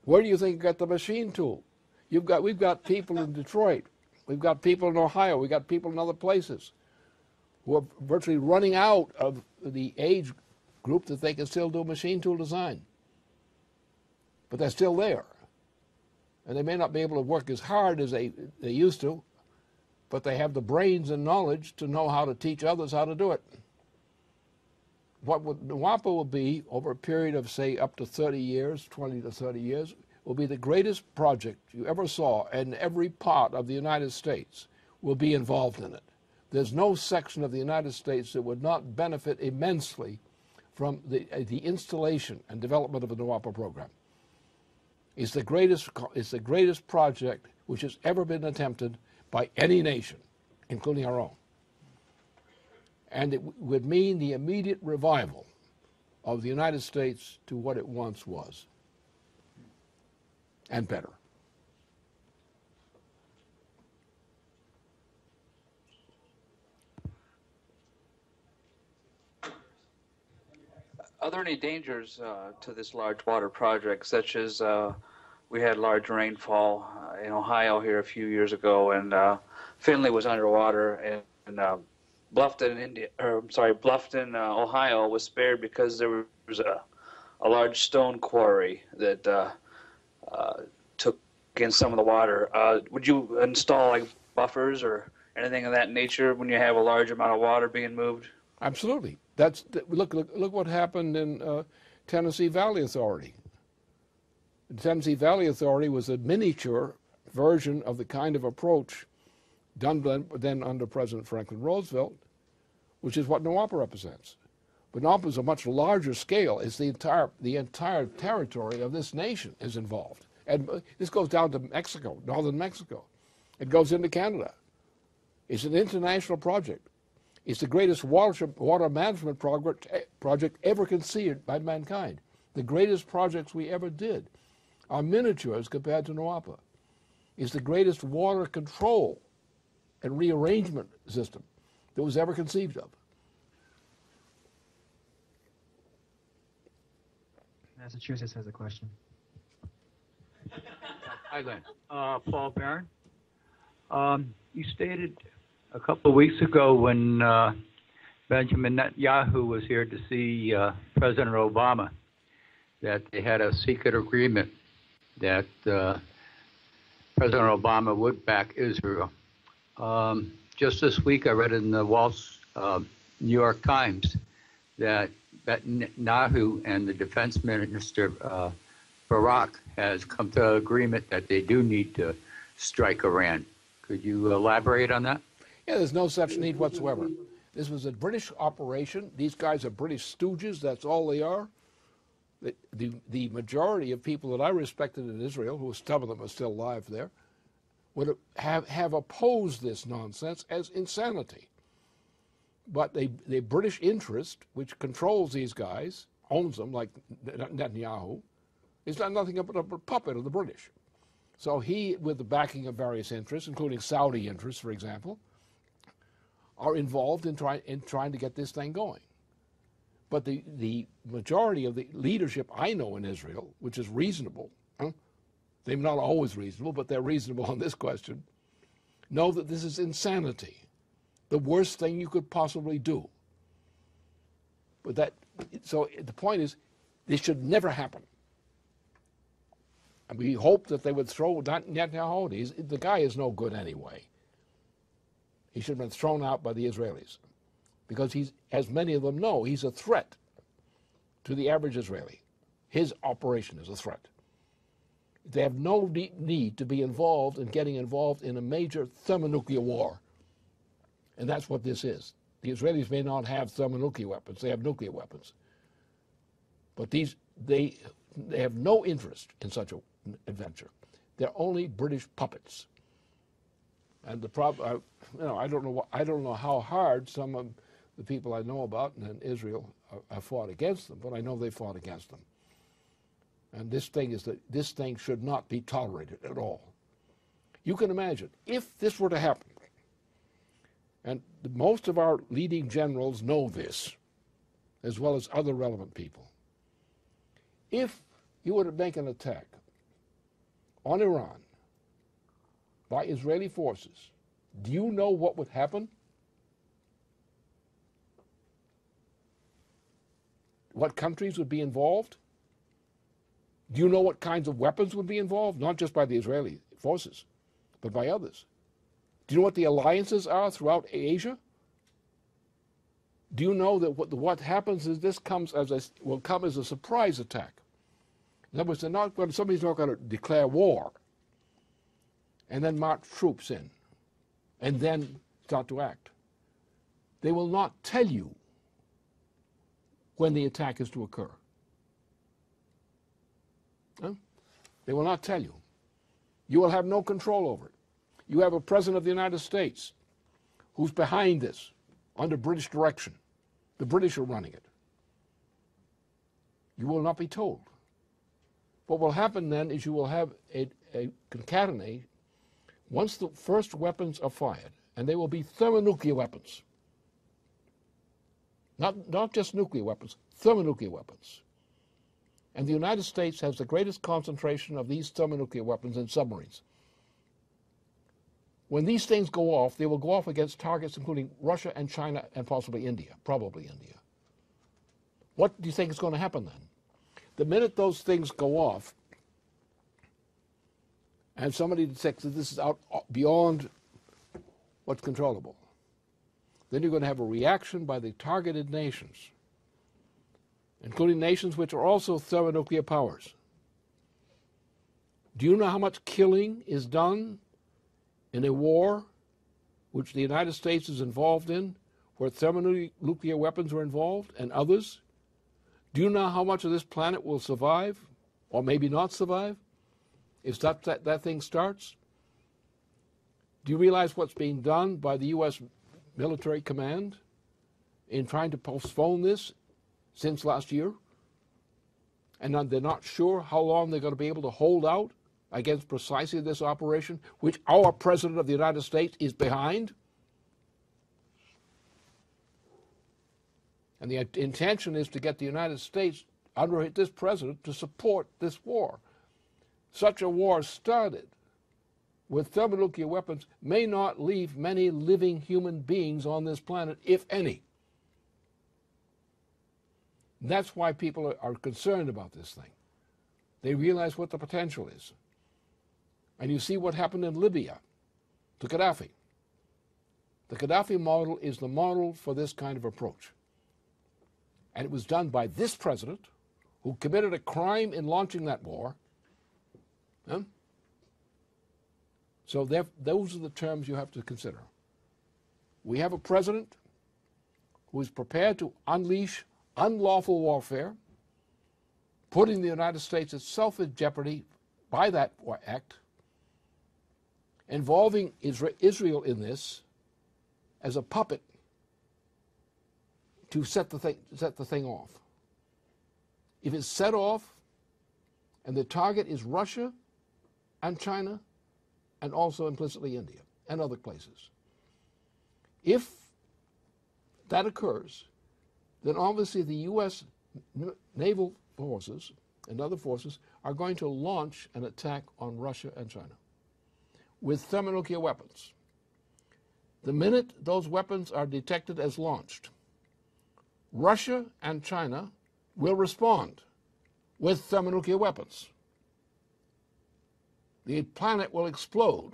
Where do you think you got the machine tool? We've got people in Detroit, we've got people in Ohio, we've got people in other places who are virtually running out of the age group that they can still do machine tool design. But they're still there. And they may not be able to work as hard as they used to, but they have the brains and knowledge to know how to teach others how to do it. What NWAPA will be, over a period of, say, up to 30 years, 20 to 30 years, will be the greatest project you ever saw, and every part of the United States will be involved in it. There's no section of the United States that would not benefit immensely from the installation and development of the NWAPA program. It's the greatest project which has ever been attempted by any nation, including our own. And it would mean the immediate revival of the United States to what it once was, and better. Are there any dangers to this large water project, such as we had large rainfall in Ohio here a few years ago, and Findlay was underwater, and Bluffton, Ohio was spared because there was a large stone quarry that took in some of the water. Would you install like buffers or anything of that nature when you have a large amount of water being moved? Absolutely. Look what happened in Tennessee Valley Authority. The Tennessee Valley Authority was a miniature version of the kind of approach done then under President Franklin Roosevelt, which is what NWAPA represents. But NWAPA is a much larger scale. It's the entire territory of this nation is involved. And this goes down to Mexico, northern Mexico. It goes into Canada. It's an international project. It's the greatest water management project ever conceived by mankind. The greatest projects we ever did are miniatures compared to NWAPA. It's the greatest water control and rearrangement system that was ever conceived of. Massachusetts has a question. Hi, Len. Paul Barron. You stated a couple of weeks ago when Benjamin Netanyahu was here to see President Obama that they had a secret agreement that President Obama would back Israel. Just this week I read in the New York Times that Netanyahu and the defense minister Barak has come to an agreement that they do need to strike Iran. Could you elaborate on that? Yeah, there's no such need whatsoever. This was a British operation. These guys are British stooges. That's all they are. The majority of people that I respected in Israel, some of them are still alive there, would have opposed this nonsense as insanity. But the British interest, which controls these guys, owns them, like Netanyahu, is nothing but a puppet of the British. So he, with the backing of various interests, including Saudi interests, for example, are involved in trying to get this thing going. But the majority of the leadership I know in Israel, which is reasonable, they're not always reasonable, but they're reasonable on this question, know that this is insanity, the worst thing you could possibly do. But so the point is, this should never happen. And we hope that they would throw Netanyahu. The guy is no good anyway. He should have been thrown out by the Israelis because he's, as many of them know, he's a threat to the average Israeli. His operation is a threat. They have no need to be involved in getting involved in a major thermonuclear war. And that's what this is. The Israelis may not have thermonuclear weapons. They have nuclear weapons. But they have no interest in such an adventure. They're only British puppets. And the problem, I don't know how hard some of the people I know about in Israel have fought against them, but I know they fought against them. And this thing should not be tolerated at all. You can imagine if this were to happen, and most of our leading generals know this, as well as other relevant people. If you were to make an attack on Iran by Israeli forces, do you know what would happen? What countries would be involved? Do you know what kinds of weapons would be involved? Not just by the Israeli forces, but by others. Do you know what the alliances are throughout Asia? Do you know that what happens is this will come as a surprise attack? In other words, somebody's not going to declare war and then march troops in and then start to act. They will not tell you when the attack is to occur. Huh? They will not tell you. You will have no control over it. You have a president of the United States who's behind this, under British direction. The British are running it. You will not be told. What will happen then is you will have a concatenate once the first weapons are fired, and they will be thermonuclear weapons. Not just nuclear weapons, thermonuclear weapons. And the United States has the greatest concentration of these thermonuclear weapons in submarines. When these things go off, they will go off against targets including Russia and China and possibly India, probably India. What do you think is going to happen then? The minute those things go off, and somebody detects that this is out beyond what's controllable, then you're going to have a reaction by the targeted nations, including nations which are also thermonuclear powers. Do you know how much killing is done in a war which the United States is involved in, where thermonuclear weapons are involved and others? Do you know how much of this planet will survive, or maybe not survive, if that thing starts? Do you realize what's being done by the U.S. military command in trying to postpone this since last year? And they're not sure how long they're going to be able to hold out against precisely this operation, which our President of the United States is behind. And the intention is to get the United States, under this president, to support this war. Such a war started with thermonuclear weapons may not leave many living human beings on this planet, if any. That's why people are concerned about this thing. They realize what the potential is. And you see what happened in Libya to Gaddafi. The Gaddafi model is the model for this kind of approach. And it was done by this president, who committed a crime in launching that war. Huh? So those are the terms you have to consider. We have a president who is prepared to unleash unlawful warfare, putting the United States itself in jeopardy by that act, involving Israel in this as a puppet to set the thing off. If it's set off and the target is Russia, and China, and also implicitly India and other places. If that occurs, then obviously the U.S. naval forces and other forces are going to launch an attack on Russia and China with thermonuclear weapons. The minute those weapons are detected as launched, Russia and China will respond with thermonuclear weapons. The planet will explode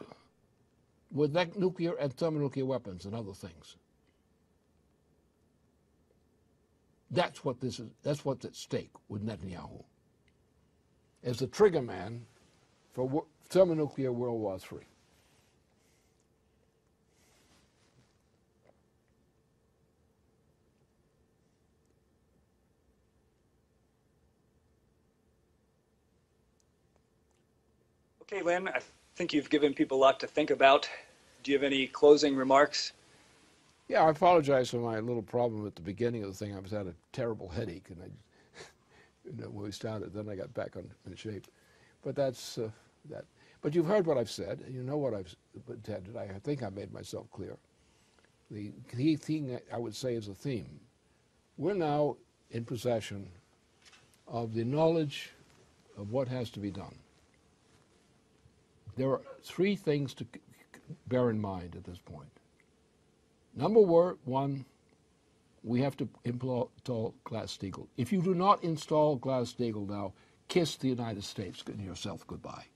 with nuclear and thermonuclear weapons and other things. That's what this is. That's what's at stake with Netanyahu as the trigger man for thermonuclear World War III. Okay, Lynn, I think you've given people a lot to think about. Do you have any closing remarks? Yeah, I apologize for my little problem at the beginning of the thing. I was had a terrible headache, and when we started, then I got back in shape. But that's that. But you've heard what I've said. You know what I've intended. I think I made myself clear. The key thing I would say is a theme. We're now in possession of the knowledge of what has to be done. There are three things to bear in mind at this point. Number one, we have to install Glass-Steagall. If you do not install Glass-Steagall now, kiss the United States and yourself goodbye,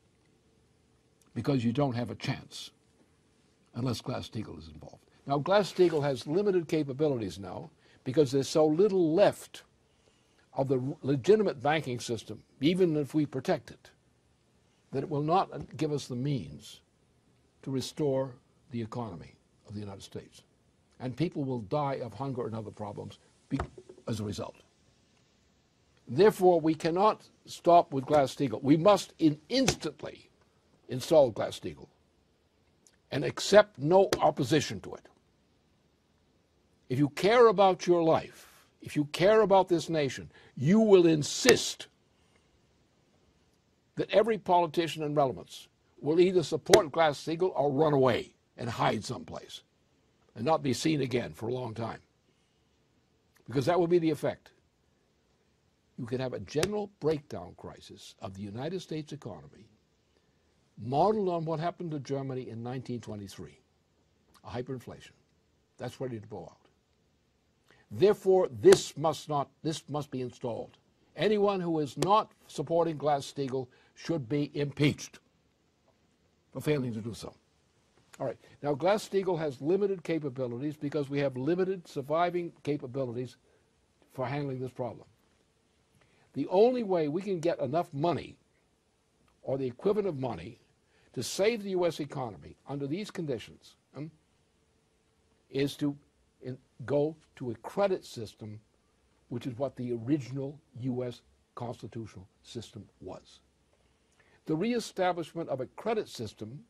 because you don't have a chance unless Glass-Steagall is involved. Now, Glass-Steagall has limited capabilities now because there's so little left of the legitimate banking system, even if we protect it, that it will not give us the means to restore the economy of the United States. And people will die of hunger and other problems as a result. Therefore, we cannot stop with Glass-Steagall. We must instantly install Glass-Steagall and accept no opposition to it. If you care about your life, if you care about this nation, you will insist that every politician in relevance will either support Glass-Steagall or run away and hide someplace and not be seen again for a long time. Because that will be the effect. You could have a general breakdown crisis of the United States economy modeled on what happened to Germany in 1923, a hyperinflation. That's ready to blow out. Therefore, this must be installed. Anyone who is not supporting Glass-Steagall should be impeached for failing to do so. All right. Now, Glass-Steagall has limited capabilities because we have limited surviving capabilities for handling this problem. The only way we can get enough money, or the equivalent of money, to save the U.S. economy under these conditions is to go to a credit system, which is what the original U.S. constitutional system was. The reestablishment of a credit system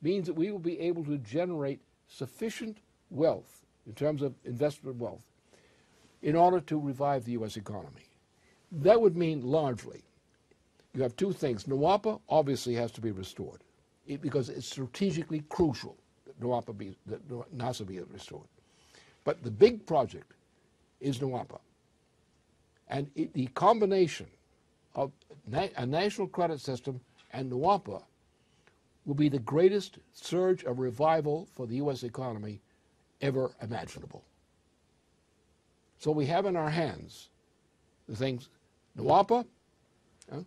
means that we will be able to generate sufficient wealth in terms of investment wealth in order to revive the U.S. economy. That would mean largely you have two things. NWAPA obviously has to be restored because it's strategically crucial that NASA be restored. But the big project is NWAPA. And the combination of a national credit system and NWAPA will be the greatest surge of revival for the U.S. economy ever imaginable. So we have in our hands the things, NWAPA, the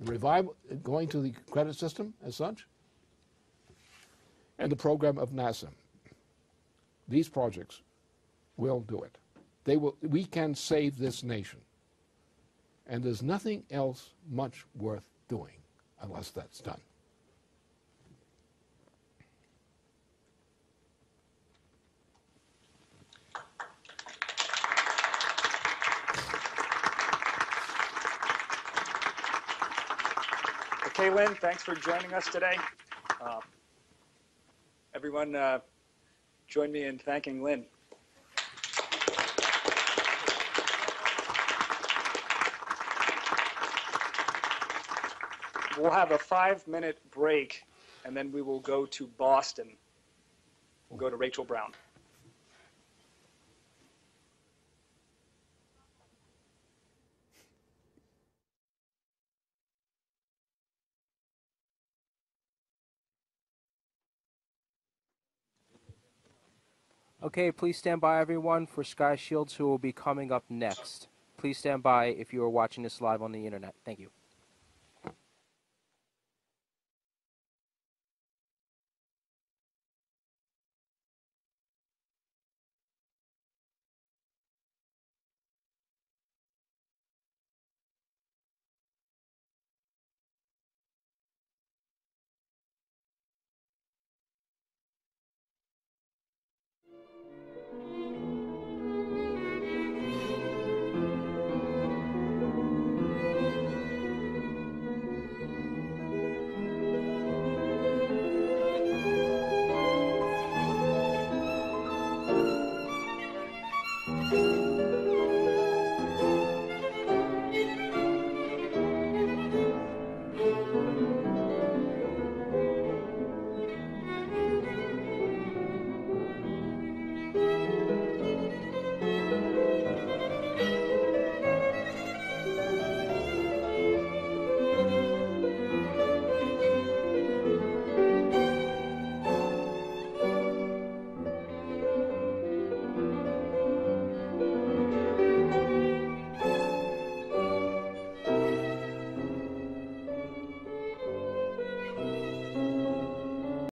revival, going to the credit system as such, and the program of NASA. These projects will do it. We can save this nation. And there's nothing else much worth doing unless that's done. Okay, Lynn, thanks for joining us today. Everyone, join me in thanking Lynn. we'll have a 5-minute break, and then we will go to Boston. We'll go to Rachel Brown. Okay, please stand by, everyone, for Sky Shields, who will be coming up next. Please stand by if you are watching this live on the internet. Thank you.